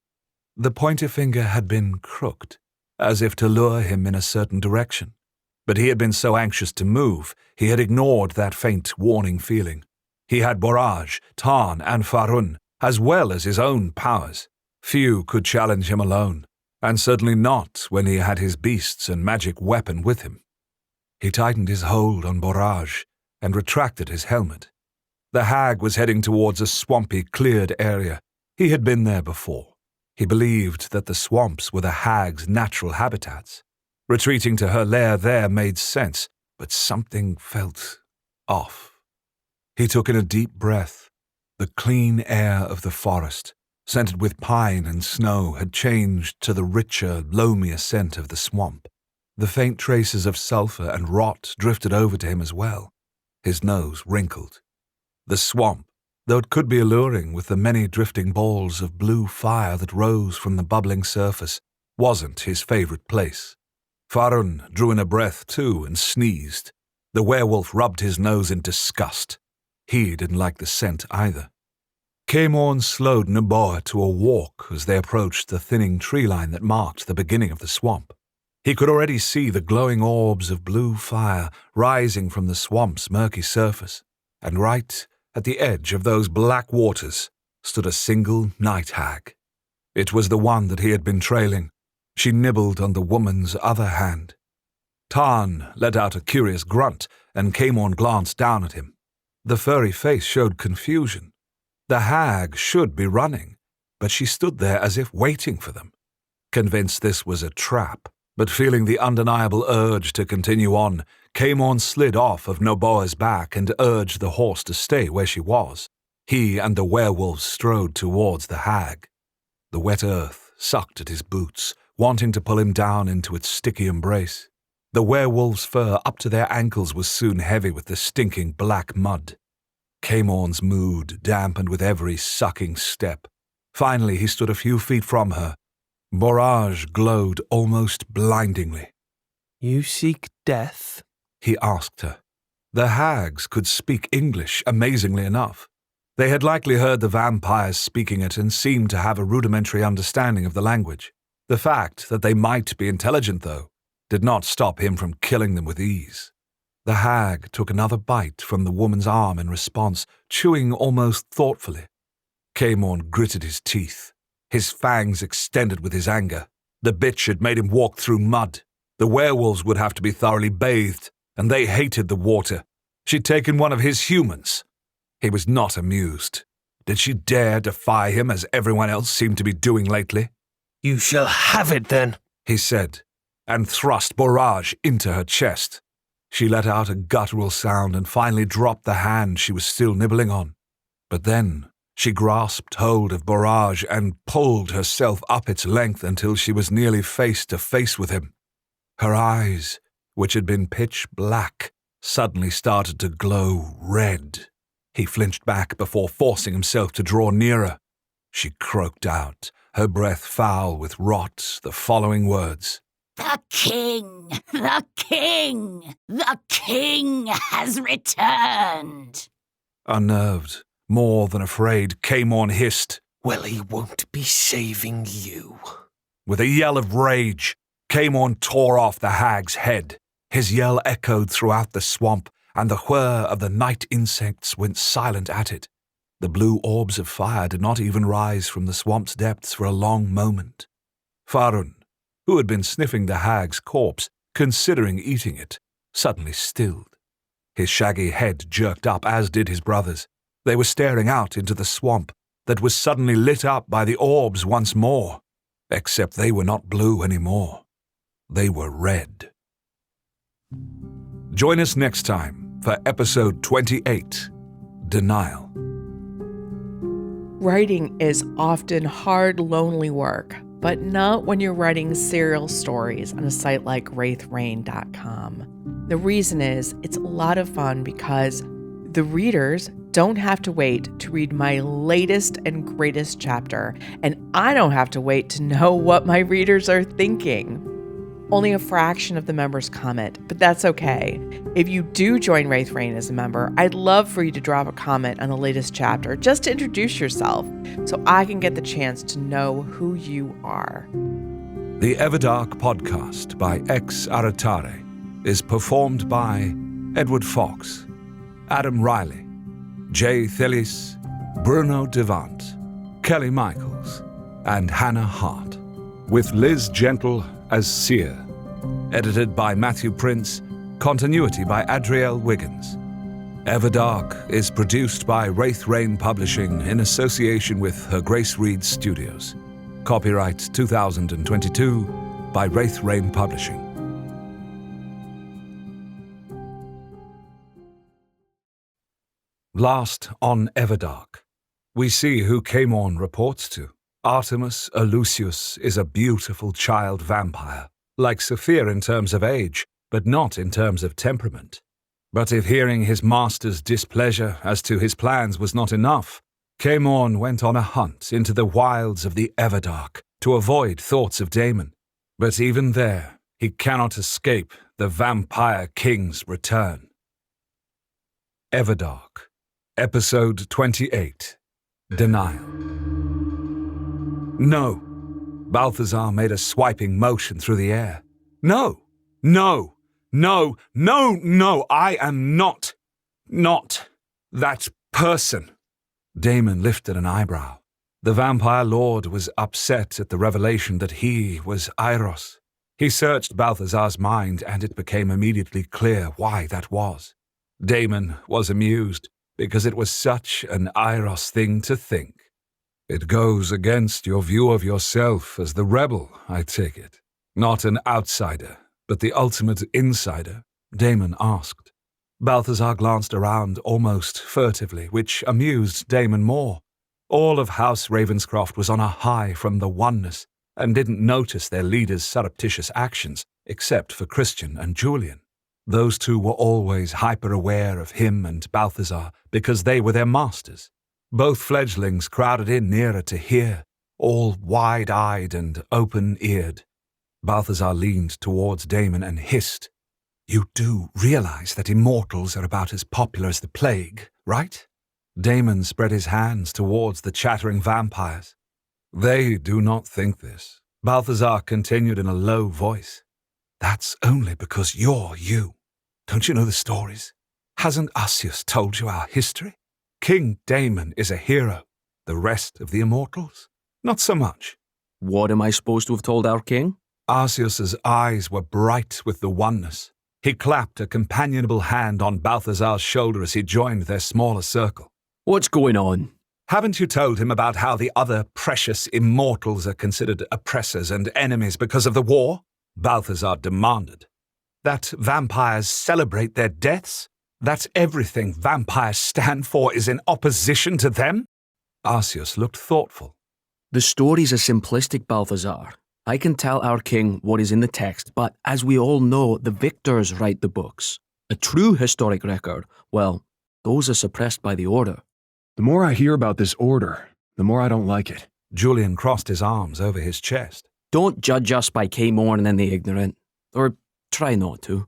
The pointer finger had been crooked, as if to lure him in a certain direction. But he had been so anxious to move, he had ignored that faint warning feeling. He had Borage, Tarn, and Farun, as well as his own powers. Few could challenge him alone, and certainly not when he had his beasts and magic weapon with him. He tightened his hold on Borage and retracted his helmet. The hag was heading towards a swampy, cleared area. He had been there before. He believed that the swamps were the hag's natural habitats. Retreating to her lair there made sense, but something felt off. He took in a deep breath. The clean air of the forest, scented with pine and snow, had changed to the richer, loamier scent of the swamp. The faint traces of sulfur and rot drifted over to him as well. His nose wrinkled. The swamp, though it could be alluring with the many drifting balls of blue fire that rose from the bubbling surface, wasn't his favorite place. Farun drew in a breath too and sneezed. The werewolf rubbed his nose in disgust. He didn't like the scent either. Caemorn slowed Naboa to a walk as they approached the thinning tree line that marked the beginning of the swamp. He could already see the glowing orbs of blue fire rising from the swamp's murky surface, and right at the edge of those black waters stood a single night hag. It was the one that he had been trailing. She nibbled on the woman's other hand. Tarn let out a curious grunt, and Caemorn glanced down at him. The furry face showed confusion. The hag should be running, but she stood there as if waiting for them. Convinced this was a trap, but feeling the undeniable urge to continue on, Caemorn slid off of Noboa's back and urged the horse to stay where she was. He and the werewolves strode towards the hag. The wet earth sucked at his boots, wanting to pull him down into its sticky embrace. The werewolves' fur up to their ankles was soon heavy with the stinking black mud. Caemorn's mood dampened with every sucking step. Finally, he stood a few feet from her. Borage glowed almost blindingly. You seek death? He asked her. The hags could speak English, amazingly enough. They had likely heard the vampires speaking it and seemed to have a rudimentary understanding of the language. The fact that they might be intelligent, though, did not stop him from killing them with ease. The hag took another bite from the woman's arm in response, chewing almost thoughtfully. Caemorn gritted his teeth. His fangs extended with his anger. The bitch had made him walk through mud. The werewolves would have to be thoroughly bathed, and they hated the water. She'd taken one of his humans. He was not amused. Did she dare defy him as everyone else seemed to be doing lately? You shall have it then, he said, and thrust Borage into her chest. She let out a guttural sound and finally dropped the hand she was still nibbling on. But then she grasped hold of Borage and pulled herself up its length until she was nearly face to face with him. Her eyes, which had been pitch black, suddenly started to glow red. He flinched back before forcing himself to draw nearer. She croaked out, her breath foul with rot, the following words. The king! The king! The king has returned! Unnerved, more than afraid, Caemorn hissed. Well, he won't be saving you. With a yell of rage, Caemorn tore off the hag's head. His yell echoed throughout the swamp, and the whir of the night insects went silent at it. The blue orbs of fire did not even rise from the swamp's depths for a long moment. Farun, who had been sniffing the hag's corpse, considering eating it, suddenly stilled. His shaggy head jerked up, as did his brothers. They were staring out into the swamp that was suddenly lit up by the orbs once more, except they were not blue anymore. They were red. Join us next time for episode 28, Denial. Writing is often hard, lonely work, but not when you're writing serial stories on a site like wraithrain.com. The reason is it's a lot of fun because the readers don't have to wait to read my latest and greatest chapter, and I don't have to wait to know what my readers are thinking. Only a fraction of the members comment, but that's okay. If you do join Wraith Rain as a member, I'd love for you to drop a comment on the latest chapter just to introduce yourself so I can get the chance to know who you are. The Everdark podcast by X Aratare is performed by Edward Fox, Adam Riley, Jay Thillis, Bruno Devant, Kelly Michaels, and Hannah Hart, with Liz Gentle as Seer. Edited by Matthew Prince, continuity by Adrielle Wiggins. Everdark is produced by Wraith Rain Publishing in association with Her Grace Reed Studios. Copyright 2022 by Wraith Rain Publishing. Last on Everdark, we see who Caemorn reports to. Artemis Elusius is a beautiful child vampire, like Saphir in terms of age, but not in terms of temperament. But if hearing his master's displeasure as to his plans was not enough, Caemorn went on a hunt into the wilds of the Everdark to avoid thoughts of Daemon. But even there, he cannot escape the Vampire King's return. Everdark, Episode 28, Denial. No! Balthazar made a swiping motion through the air. No! No! No, no, no, I am not that person. Daemon lifted an eyebrow. The vampire lord was upset at the revelation that he was Eiros. He searched Balthazar's mind, and it became immediately clear why that was. Daemon was amused, because it was such an Eiros thing to think. It goes against your view of yourself as the rebel, I take it. Not an outsider, but the ultimate insider, Daemon asked. Balthazar glanced around almost furtively, which amused Daemon more. All of House Ravenscroft was on a high from the oneness, and didn't notice their leader's surreptitious actions, except for Christian and Julian. Those two were always hyper-aware of him and Balthazar, because they were their masters. Both fledglings crowded in nearer to hear, all wide-eyed and open-eared. Balthazar leaned towards Daemon and hissed, "You do realize that immortals are about as popular as the plague, right?" Daemon spread his hands towards the chattering vampires. "They do not think this," Balthazar continued in a low voice. "That's only because you're you. Don't you know the stories? Hasn't Arceus told you our history? King Daemon is a hero. The rest of the immortals? Not so much." What am I supposed to have told our king? Arceus's eyes were bright with the oneness. He clapped a companionable hand on Balthazar's shoulder as he joined their smaller circle. What's going on? Haven't you told him about how the other precious immortals are considered oppressors and enemies because of the war? Balthazar demanded. That vampires celebrate their deaths? That everything vampires stand for is in opposition to them? Arceus looked thoughtful. The stories are simplistic, Balthazar. I can tell our king what is in the text, but as we all know, the victors write the books. A true historic record, well, those are suppressed by the Order. The more I hear about this order, the more I don't like it. Julian crossed his arms over his chest. Don't judge us by Caemorn and the ignorant. Or try not to.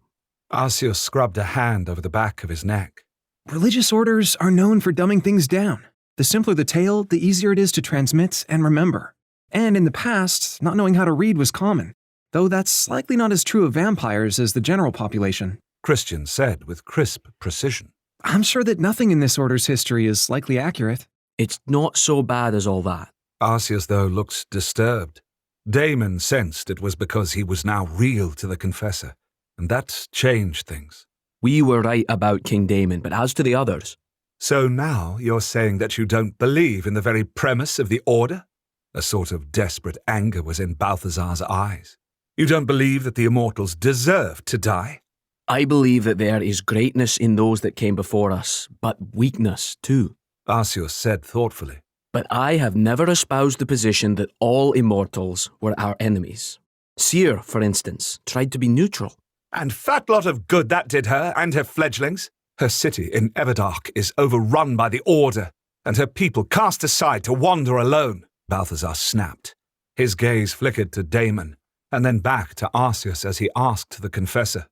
Arceus scrubbed a hand over the back of his neck. Religious orders are known for dumbing things down. The simpler the tale, the easier it is to transmit and remember. And in the past, not knowing how to read was common, though that's likely not as true of vampires as the general population. Christian said with crisp precision. I'm sure that nothing in this order's history is likely accurate. It's not so bad as all that. Arceus, though, looked disturbed. Daemon sensed it was because he was now real to the Confessor, and that changed things. We were right about King Daemon, but as to the others... So now you're saying that you don't believe in the very premise of the Order? A sort of desperate anger was in Balthazar's eyes. You don't believe that the immortals deserve to die? I believe that there is greatness in those that came before us, but weakness too. Arceus said thoughtfully. But I have never espoused the position that all immortals were our enemies. Seer, for instance, tried to be neutral. And fat lot of good that did her and her fledglings. Her city in Everdark is overrun by the Order, and her people cast aside to wander alone. Balthazar snapped. His gaze flickered to Daemon, and then back to Arceus as he asked the Confessor,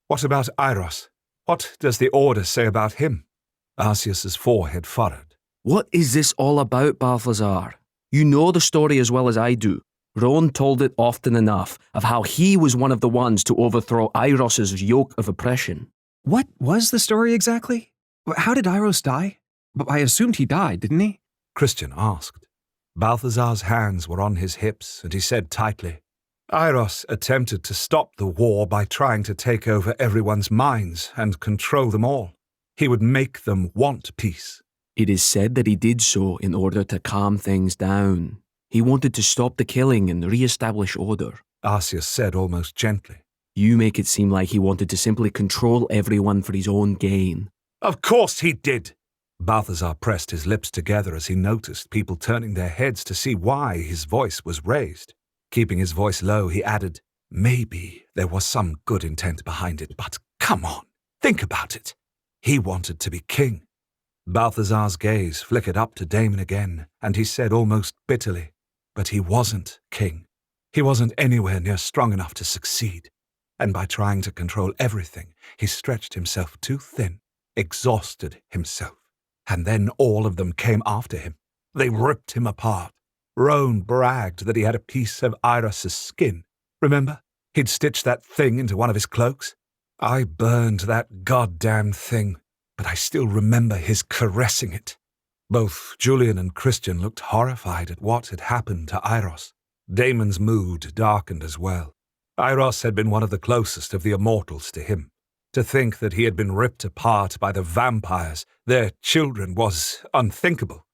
"What about Eiros? What does the Order say about him?" Arceus's forehead furrowed. What is this all about, Balthazar? You know the story as well as I do. Roan told it often enough of how he was one of the ones to overthrow Eiros's yoke of oppression. What was the story exactly? How did Eiros die? I assumed he died, didn't he? Christian asked. Balthazar's hands were on his hips, and he said tightly, "Eiros attempted to stop the war by trying to take over everyone's minds and control them all. He would make them want peace. It is said that he did so in order to calm things down. He wanted to stop the killing and re-establish order. Arceus said almost gently. You make it seem like he wanted to simply control everyone for his own gain. Of course he did! Balthazar pressed his lips together as he noticed people turning their heads to see why his voice was raised. Keeping his voice low, he added, Maybe there was some good intent behind it, but come on, think about it. He wanted to be king. Balthazar's gaze flickered up to Damon again, and he said almost bitterly, But he wasn't king. He wasn't anywhere near strong enough to succeed. And by trying to control everything, he stretched himself too thin, exhausted himself. And then all of them came after him. They ripped him apart. Roan bragged that he had a piece of Iros's skin. Remember? He'd stitched that thing into one of his cloaks. I burned that goddamn thing, but I still remember his caressing it. Both Julian and Christian looked horrified at what had happened to Iros. Damon's mood darkened as well. Iros had been one of the closest of the immortals to him. To think that he had been ripped apart by the vampires, their children, was unthinkable.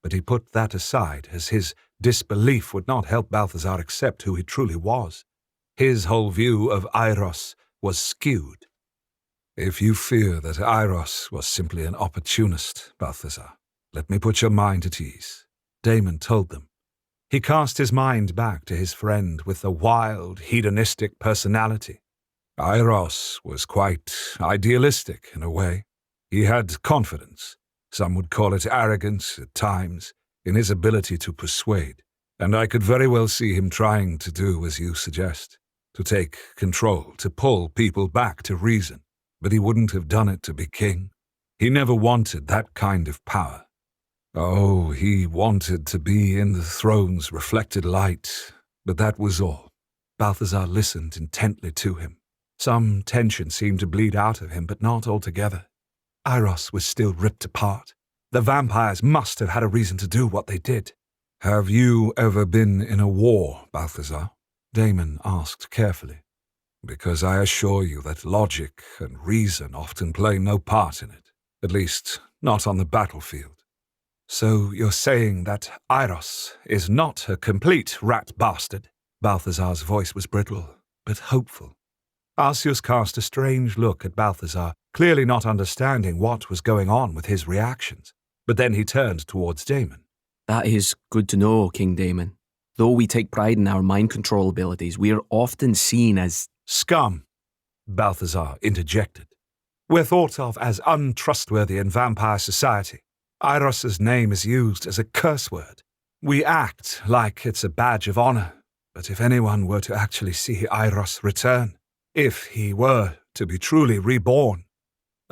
But he put that aside, as his disbelief would not help Balthazar accept who he truly was. His whole view of Iros was skewed. If you fear that Iros was simply an opportunist, Balthazar, let me put your mind at ease, Damon told them. He cast his mind back to his friend with the wild, hedonistic personality. Iros was quite idealistic in a way. He had confidence, some would call it arrogance at times, in his ability to persuade, and I could very well see him trying to do as you suggest, to take control, to pull people back to reason, but he wouldn't have done it to be king. He never wanted that kind of power. Oh, he wanted to be in the throne's reflected light, but that was all. Balthazar listened intently to him. Some tension seemed to bleed out of him, but not altogether. Iros was still ripped apart. The vampires must have had a reason to do what they did. Have you ever been in a war, Balthazar? Damon asked carefully. Because I assure you that logic and reason often play no part in it, at least not on the battlefield. So you're saying that Iros is not a complete rat bastard? Balthazar's voice was brittle, but hopeful. Arceus cast a strange look at Balthazar, clearly not understanding what was going on with his reactions. But then he turned towards Damon. That is good to know, King Damon. Though we take pride in our mind control abilities, we are often seen as scum, Balthazar interjected. We're thought of as untrustworthy in vampire society. Iros's name is used as a curse word. We act like it's a badge of honor, but if anyone were to actually see Iros return, if he were to be truly reborn,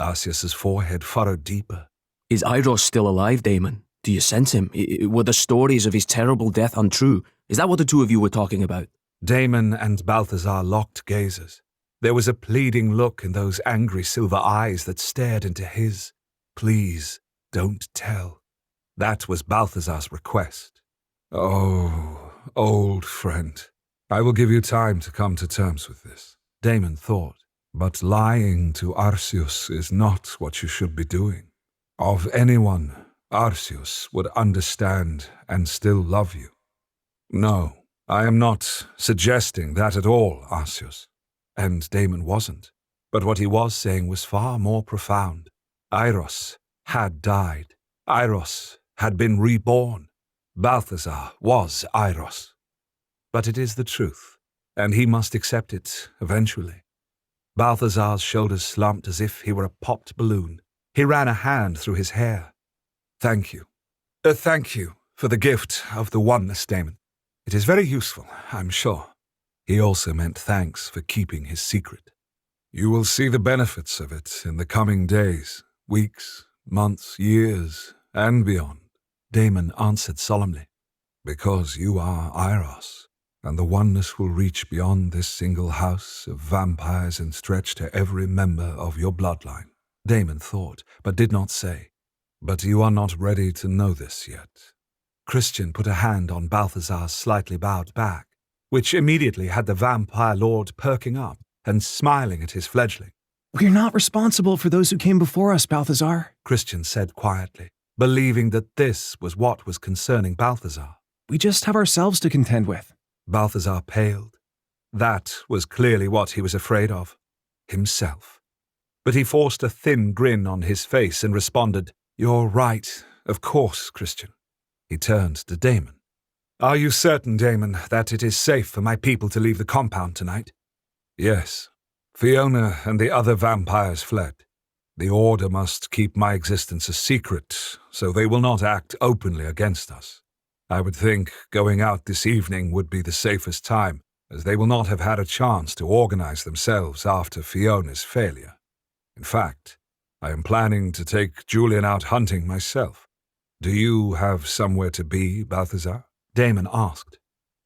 Arceus's forehead furrowed deeper. Is Iros still alive, Damon? Do you sense him? Were the stories of his terrible death untrue? Is that what the two of you were talking about? Damon and Balthazar locked gazes. There was a pleading look in those angry silver eyes that stared into his. Please, don't tell. That was Balthazar's request. Oh, old friend, I will give you time to come to terms with this, Damon thought. But lying to Arceus is not what you should be doing. Of anyone, Arceus would understand and still love you. No, I am not suggesting that at all, Arceus. And Damon wasn't. But what he was saying was far more profound. Iros had died. Iros had been reborn. Balthazar was Iros. But it is the truth, and he must accept it eventually. Balthazar's shoulders slumped as if he were a popped balloon. He ran a hand through his hair. Thank you. Thank you for the gift of the oneness, Damon. It is very useful, I'm sure. He also meant thanks for keeping his secret. You will see the benefits of it in the coming days, weeks, months, years, and beyond, Damon answered solemnly. Because you are Iros, and the oneness will reach beyond this single house of vampires and stretch to every member of your bloodline, Damon thought, but did not say. But you are not ready to know this yet. Christian put a hand on Balthazar's slightly bowed back, which immediately had the vampire lord perking up and smiling at his fledgling. We're not responsible for those who came before us, Balthazar. Christian said quietly, believing that this was what was concerning Balthazar. We just have ourselves to contend with. Balthazar paled. That was clearly what he was afraid of. Himself. But he forced a thin grin on his face and responded, "You're right, of course, Christian." He turned to Damon. "Are you certain, Damon, that it is safe for my people to leave the compound tonight?" "Yes. Fiona and the other vampires fled. The Order must keep my existence a secret, so they will not act openly against us. I would think going out this evening would be the safest time, as they will not have had a chance to organize themselves after Fiona's failure. In fact, I am planning to take Julian out hunting myself. Do you have somewhere to be, Balthazar?" Damon asked.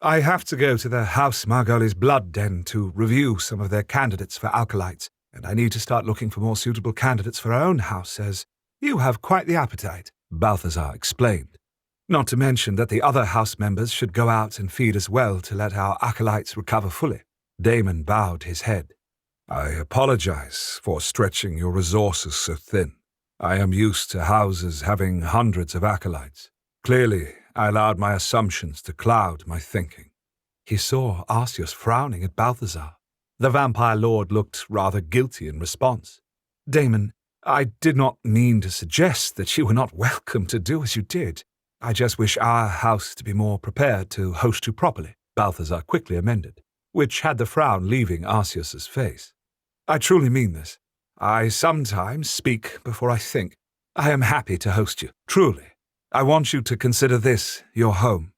"I have to go to the House Margoli's blood den to review some of their candidates for alkalites, and I need to start looking for more suitable candidates for our own house, as you have quite the appetite," Balthazar explained. "Not to mention that the other house members should go out and feed as well to let our acolytes recover fully." Damon bowed his head. "I apologize for stretching your resources so thin. I am used to houses having hundreds of acolytes. Clearly, I allowed my assumptions to cloud my thinking." He saw Arceus frowning at Balthazar. The vampire lord looked rather guilty in response. "Damon, I did not mean to suggest that you were not welcome to do as you did. I just wish our house to be more prepared to host you properly," Balthazar quickly amended, which had the frown leaving Arceus's face. "I truly mean this. I sometimes speak before I think. I am happy to host you, truly. I want you to consider this your home."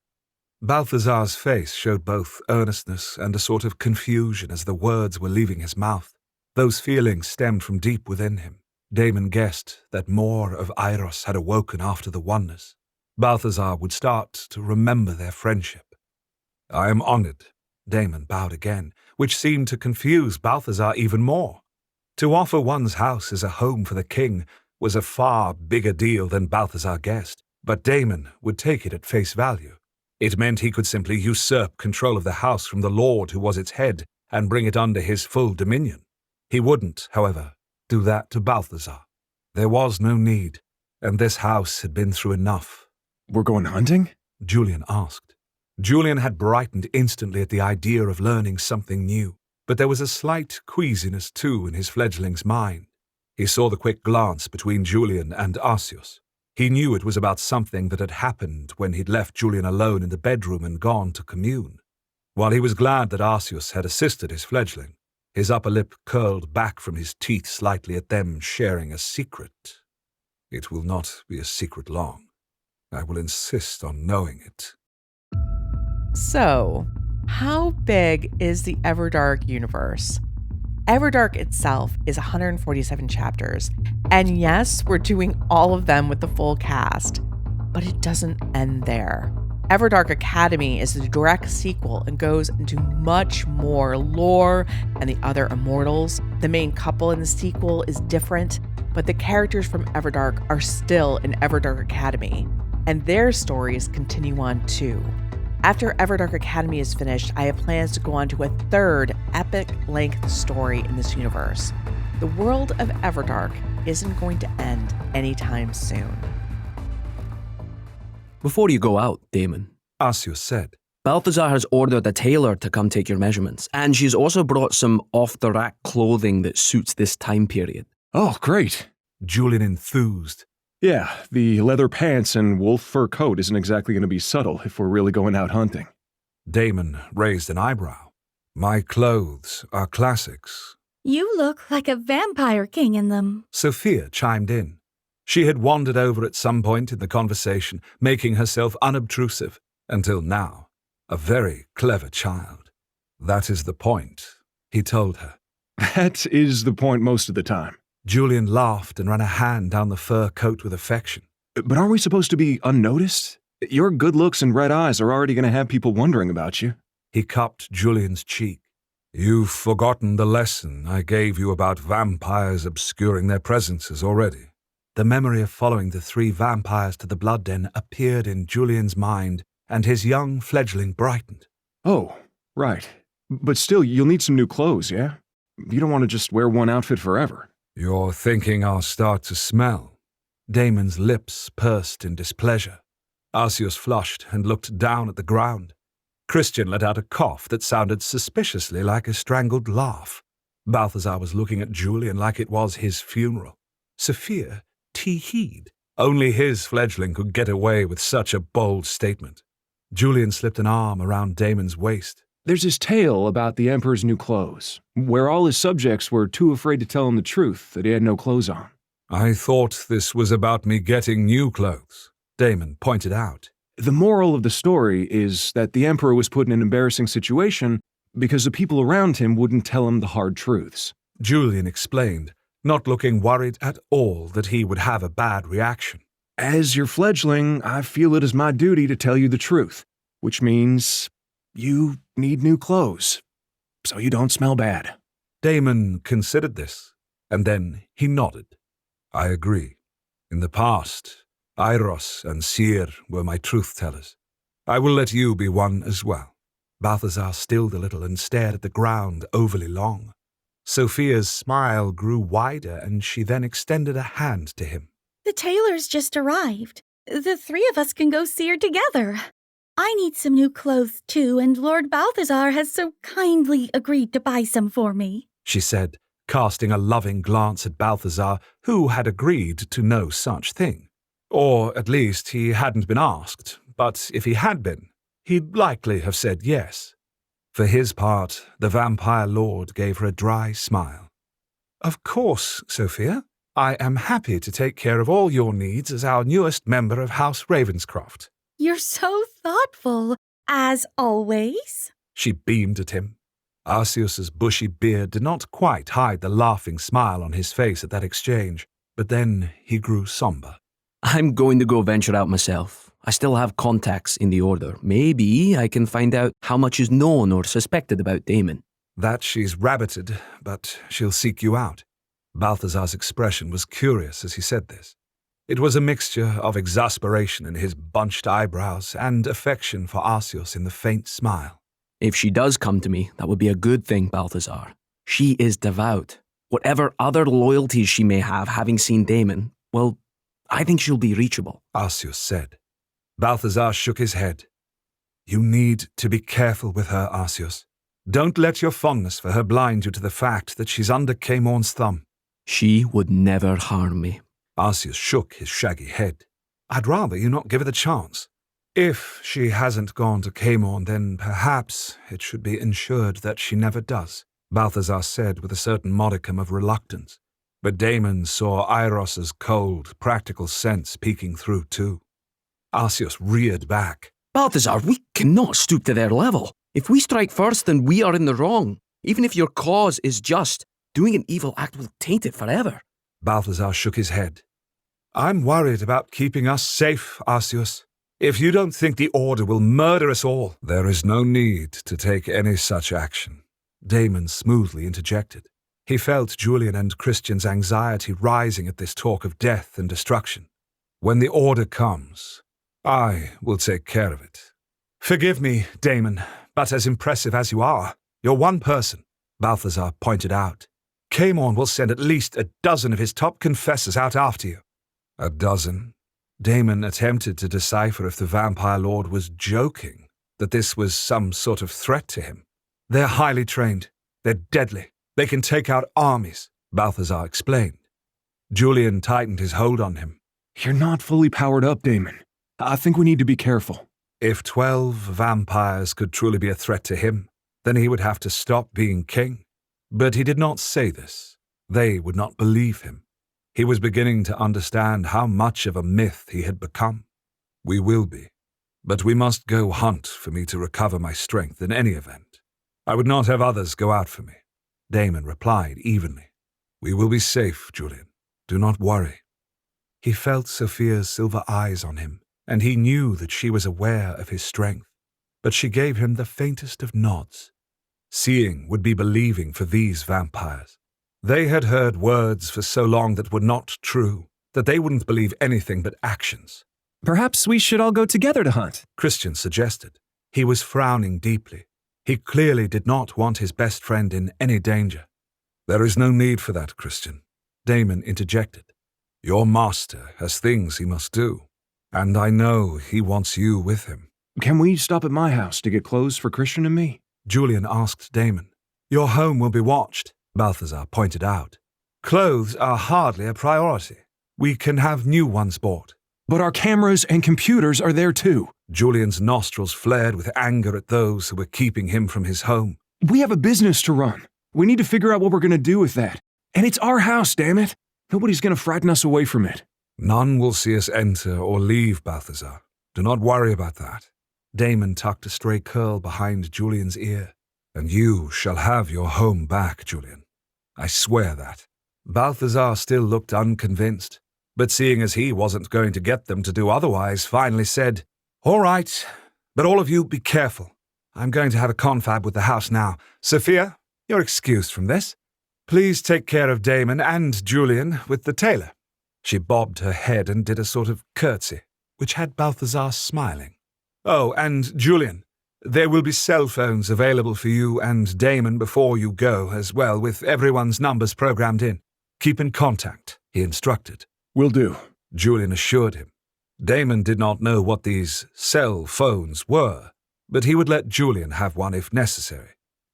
Balthazar's face showed both earnestness and a sort of confusion as the words were leaving his mouth. Those feelings stemmed from deep within him. Damon guessed that more of Eiros had awoken after the oneness. Balthazar would start to remember their friendship. "I am honored." Damon bowed again, which seemed to confuse Balthazar even more. To offer one's house as a home for the king was a far bigger deal than Balthazar guessed, but Damon would take it at face value. It meant he could simply usurp control of the house from the lord who was its head and bring it under his full dominion. He wouldn't, however, do that to Balthazar. There was no need, and this house had been through enough. We're going hunting? Julian asked. Julian had brightened instantly at the idea of learning something new, but there was a slight queasiness too in his fledgling's mind. He saw the quick glance between Julian and Arceus. He knew it was about something that had happened when he'd left Julian alone in the bedroom and gone to commune. While he was glad that Arceus had assisted his fledgling, his upper lip curled back from his teeth slightly at them sharing a secret. "It will not be a secret long. I will insist on knowing it." So, how big is the Everdark universe? Everdark itself is 147 chapters, and yes, we're doing all of them with the full cast, but it doesn't end there. Everdark Academy is the direct sequel and goes into much more lore and the other immortals. The main couple in the sequel is different, but the characters from Everdark are still in Everdark Academy, and their stories continue on too. After Everdark Academy is finished, I have plans to go on to a third epic-length story in this universe. The world of Everdark isn't going to end anytime soon. Before you go out, Damon, Arceus said. Balthazar has ordered a tailor to come take your measurements, and she's also brought some off-the-rack clothing that suits this time period. Oh, great. Julian enthused. Yeah, the leather pants and wolf fur coat isn't exactly going to be subtle if we're really going out hunting. Damon raised an eyebrow. "My clothes are classics." You look like a vampire king in them. Sophia chimed in. She had wandered over at some point in the conversation, making herself unobtrusive, until now, a very clever child. "That is the point," he told her. That is the point most of the time. Julian laughed and ran a hand down the fur coat with affection. But aren't we supposed to be unnoticed? Your good looks and red eyes are already going to have people wondering about you. He cupped Julian's cheek. "You've forgotten the lesson I gave you about vampires obscuring their presences already." The memory of following the 3 vampires to the blood den appeared in Julian's mind, and his young fledgling brightened. Oh, right. But still, you'll need some new clothes, yeah? You don't want to just wear one outfit forever. You're thinking I'll start to smell? Damon's lips pursed in displeasure. Arceus flushed and looked down at the ground. Christian let out a cough that sounded suspiciously like a strangled laugh. Balthazar was looking at Julian like it was his funeral. Sophia tee-heed. Only his fledgling could get away with such a bold statement. Julian slipped an arm around Damon's waist. There's this tale about the Emperor's new clothes, where all his subjects were too afraid to tell him the truth that he had no clothes on. I thought this was about me getting new clothes, Damon pointed out. The moral of the story is that the Emperor was put in an embarrassing situation because the people around him wouldn't tell him the hard truths. Julian explained, not looking worried at all that he would have a bad reaction. As your fledgling, I feel it is my duty to tell you the truth, which means you need new clothes, so you don't smell bad. Damon considered this, and then he nodded. I agree. In the past, Eiros and Seer were my truth-tellers. I will let you be one as well. Balthazar stilled a little and stared at the ground overly long. Sophia's smile grew wider, and she then extended a hand to him. The tailor's just arrived. The three of us can go see her together. I need some new clothes, too, and Lord Balthazar has so kindly agreed to buy some for me, she said, casting a loving glance at Balthazar, who had agreed to no such thing. Or, at least, he hadn't been asked, but if he had been, he'd likely have said yes. For his part, the vampire lord gave her a dry smile. Of course, Sophia. I am happy to take care of all your needs as our newest member of House Ravenscroft. You're so thoughtful, as always. She beamed at him. Arceus's bushy beard did not quite hide the laughing smile on his face at that exchange, but then he grew somber. I'm going to go venture out myself. I still have contacts in the Order. Maybe I can find out how much is known or suspected about Damon. That she's rabbited, but she'll seek you out. Balthazar's expression was curious as he said this. It was a mixture of exasperation in his bunched eyebrows and affection for Arceus in the faint smile. If she does come to me, that would be a good thing, Balthazar. She is devout. Whatever other loyalties she may have, having seen Damon, well, I think she'll be reachable, Arceus said. Balthazar shook his head. You need to be careful with her, Arceus. Don't let your fondness for her blind you to the fact that she's under Caemorn's thumb. She would never harm me. Arceus shook his shaggy head. I'd rather you not give her the chance. If she hasn't gone to Caemorn, then perhaps it should be ensured that she never does, Balthazar said with a certain modicum of reluctance. But Damon saw Eiros's cold, practical sense peeking through too. Arceus reared back. Balthazar, we cannot stoop to their level. If we strike first, then we are in the wrong. Even if your cause is just, doing an evil act will taint it forever. Balthazar shook his head. I'm worried about keeping us safe, Arceus. If you don't think the Order will murder us all, there is no need to take any such action, Damon smoothly interjected. He felt Julian and Christian's anxiety rising at this talk of death and destruction. When the Order comes, I will take care of it. Forgive me, Damon, but as impressive as you are, you're one person, Balthazar pointed out. Caemorn will send at least a dozen of his top confessors out after you. A dozen? Damon attempted to decipher if the vampire lord was joking, that this was some sort of threat to him. They're highly trained. They're deadly. They can take out armies, Balthazar explained. Julian tightened his hold on him. You're not fully powered up, Damon. I think we need to be careful. If 12 vampires could truly be a threat to him, then he would have to stop being king. But he did not say this. They would not believe him. He was beginning to understand how much of a myth he had become. We will be, but we must go hunt for me to recover my strength in any event. I would not have others go out for me, Damon replied evenly. We will be safe, Julian. Do not worry. He felt Sophia's silver eyes on him, and he knew that she was aware of his strength, but she gave him the faintest of nods. Seeing would be believing for these vampires. They had heard words for so long that were not true, that they wouldn't believe anything but actions. Perhaps we should all go together to hunt, Christian suggested. He was frowning deeply. He clearly did not want his best friend in any danger. There is no need for that, Christian, Damon interjected. Your master has things he must do, and I know he wants you with him. Can we stop at my house to get clothes for Christian and me? Julian asked Damon. Your home will be watched, Balthazar pointed out. Clothes are hardly a priority. We can have new ones bought. But our cameras and computers are there too. Julian's nostrils flared with anger at those who were keeping him from his home. We have a business to run. We need to figure out what we're going to do with that. And it's our house, damn it. Nobody's going to frighten us away from it. None will see us enter or leave, Balthazar. Do not worry about that. Damon tucked a stray curl behind Julian's ear. And you shall have your home back, Julian. I swear that. Balthazar still looked unconvinced, but seeing as he wasn't going to get them to do otherwise, finally said, All right, but all of you be careful. I'm going to have a confab with the house now. Sophia, you're excused from this. Please take care of Damon and Julian with the tailor. She bobbed her head and did a sort of curtsy, which had Balthazar smiling. Oh, and Julian, there will be cell phones available for you and Damon before you go as well, with everyone's numbers programmed in. Keep in contact, he instructed. Will do, Julian assured him. Damon did not know what these cell phones were, but he would let Julian have one if necessary.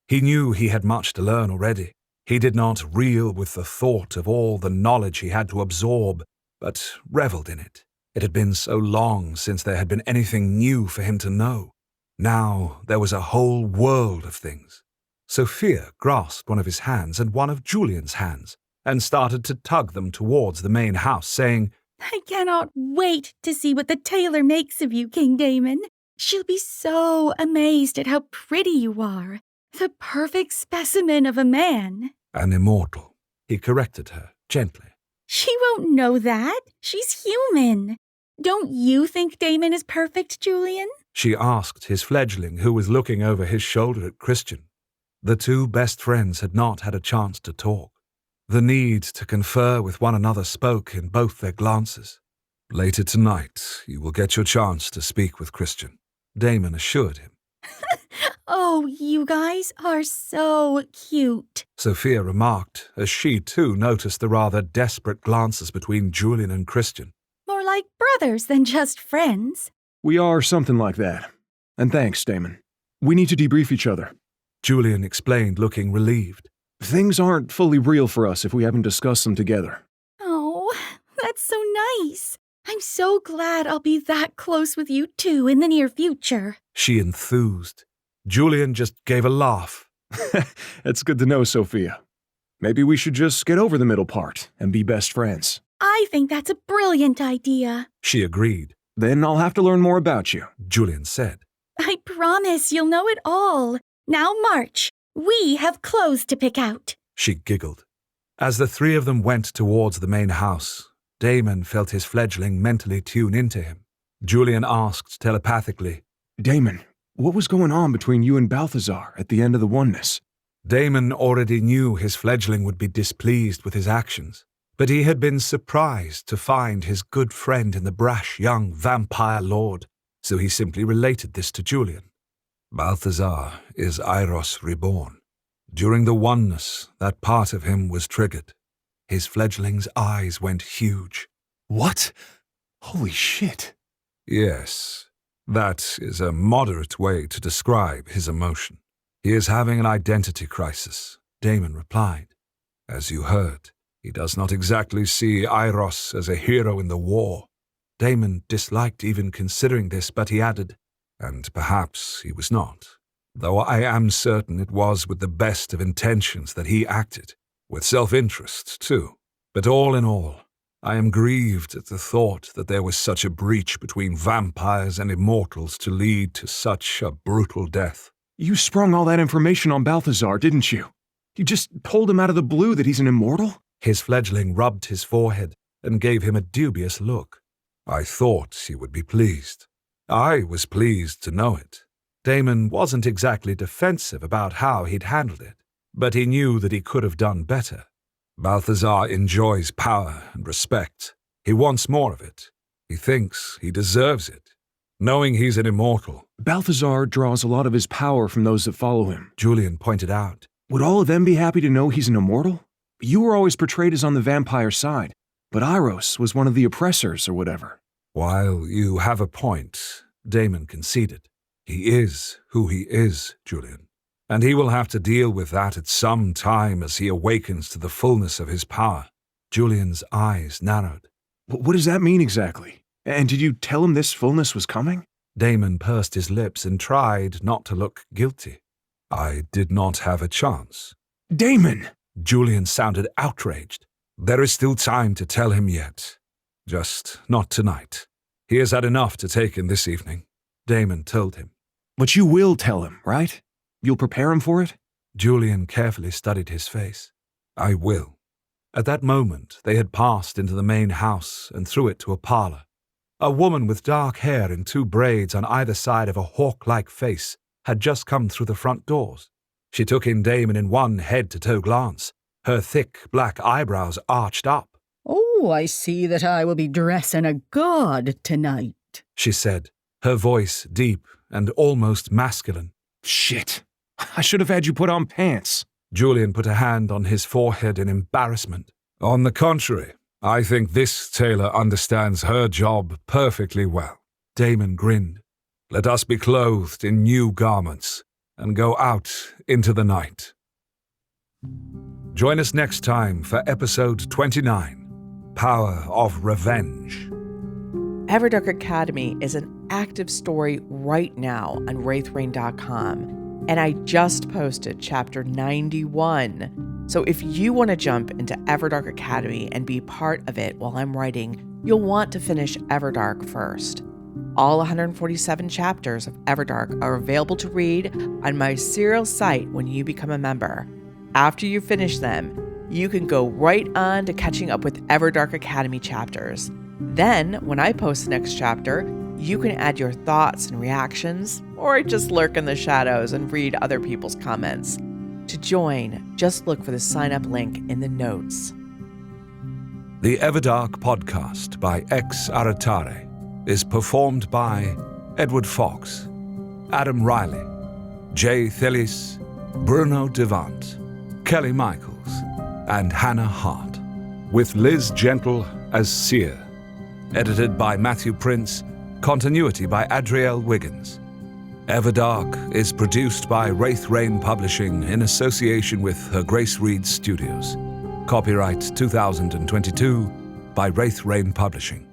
He knew he had much to learn already. He did not reel with the thought of all the knowledge he had to absorb, but reveled in it. It had been so long since there had been anything new for him to know. Now there was a whole world of things. Sophia grasped one of his hands and one of Julian's hands, and started to tug them towards the main house, saying, I cannot wait to see what the tailor makes of you, King Damon. She'll be so amazed at how pretty you are. The perfect specimen of a man. An immortal, he corrected her gently. She won't know that. She's human. Don't you think Damon is perfect, Julian? She asked his fledgling, who was looking over his shoulder at Christian. The two best friends had not had a chance to talk. The need to confer with one another spoke in both their glances. Later tonight, you will get your chance to speak with Christian, Damon assured him. Oh, you guys are so cute, Sophia remarked, as she too noticed the rather desperate glances between Julian and Christian. More like brothers than just friends. We are something like that. And thanks, Damon. We need to debrief each other. Julian explained, looking relieved. Things aren't fully real for us if we haven't discussed them together. Oh, that's so nice. I'm so glad I'll be that close with you two in the near future. She enthused. Julian just gave a laugh. That's good to know, Sophia. Maybe we should just get over the middle part and be best friends. I think that's a brilliant idea. She agreed. Then I'll have to learn more about you, Julian said. I promise you'll know it all. Now march. We have clothes to pick out. She giggled. As the three of them went towards the main house, Damon felt his fledgling mentally tune into him. Julian asked telepathically, Damon, what was going on between you and Balthazar at the end of the oneness? Damon already knew his fledgling would be displeased with his actions, but he had been surprised to find his good friend in the brash young vampire lord, so he simply related this to Julian. Balthazar is Eiros reborn. During the oneness, that part of him was triggered. His fledgling's eyes went huge. What? Holy shit. Yes, that is a moderate way to describe his emotion. He is having an identity crisis, Damon replied. As you heard, he does not exactly see Eiros as a hero in the war. Damon disliked even considering this, but he added, and perhaps he was not, though I am certain it was with the best of intentions that he acted, with self-interest, too. But all in all, I am grieved at the thought that there was such a breach between vampires and immortals to lead to such a brutal death. You sprung all that information on Balthazar, didn't you? You just told him out of the blue that he's an immortal? His fledgling rubbed his forehead and gave him a dubious look. I thought he would be pleased. I was pleased to know it. Damon wasn't exactly defensive about how he'd handled it, but he knew that he could have done better. Balthazar enjoys power and respect. He wants more of it. He thinks he deserves it. Knowing he's an immortal, Balthazar draws a lot of his power from those that follow him, Julian pointed out. Would all of them be happy to know he's an immortal? You were always portrayed as on the vampire side, but Iros was one of the oppressors or whatever. While you have a point, Damon conceded. He is who he is, Julian. And he will have to deal with that at some time as he awakens to the fullness of his power. Julian's eyes narrowed. What does that mean exactly? And did you tell him this fullness was coming? Damon pursed his lips and tried not to look guilty. I did not have a chance. Damon! Julian sounded outraged. There is still time to tell him yet. Just not tonight. He has had enough to take in this evening, Damon told him. But you will tell him, right? You'll prepare him for it? Julian carefully studied his face. I will. At that moment, they had passed into the main house and through it to a parlor. A woman with dark hair in 2 braids on either side of a hawk-like face had just come through the front doors. She took in Damon in one head-to-toe glance, her thick black eyebrows arched up. Oh, I see that I will be dressing a god tonight, she said, her voice deep and almost masculine. Shit. I should have had you put on pants. Julian put a hand on his forehead in embarrassment. On the contrary, I think this tailor understands her job perfectly well. Damon grinned. Let us be clothed in new garments and go out into the night. Join us next time for episode 29, Power of Revenge. Everdark Academy is an active story right now on wraithrain.com, and I just posted chapter 91. So if you want to jump into Everdark Academy and be part of it while I'm writing, you'll want to finish Everdark first. All 147 chapters of Everdark are available to read on my serial site when you become a member. After you finish them, you can go right on to catching up with Everdark Academy chapters. Then, when I post the next chapter, you can add your thoughts and reactions, or just lurk in the shadows and read other people's comments. To join, just look for the sign-up link in the notes. The Everdark podcast by Ex Aratare is performed by Edward Fox, Adam Riley, Jay Thelis, Bruno Devant, Kelly Michaels, and Hannah Hart, with Liz Gentle as Seer. Edited by Matthew Prince, continuity by Adrielle Wiggins. Everdark is produced by Wraith Rain Publishing in association with Her Grace Reed Studios. Copyright 2022 by Wraith Rain Publishing.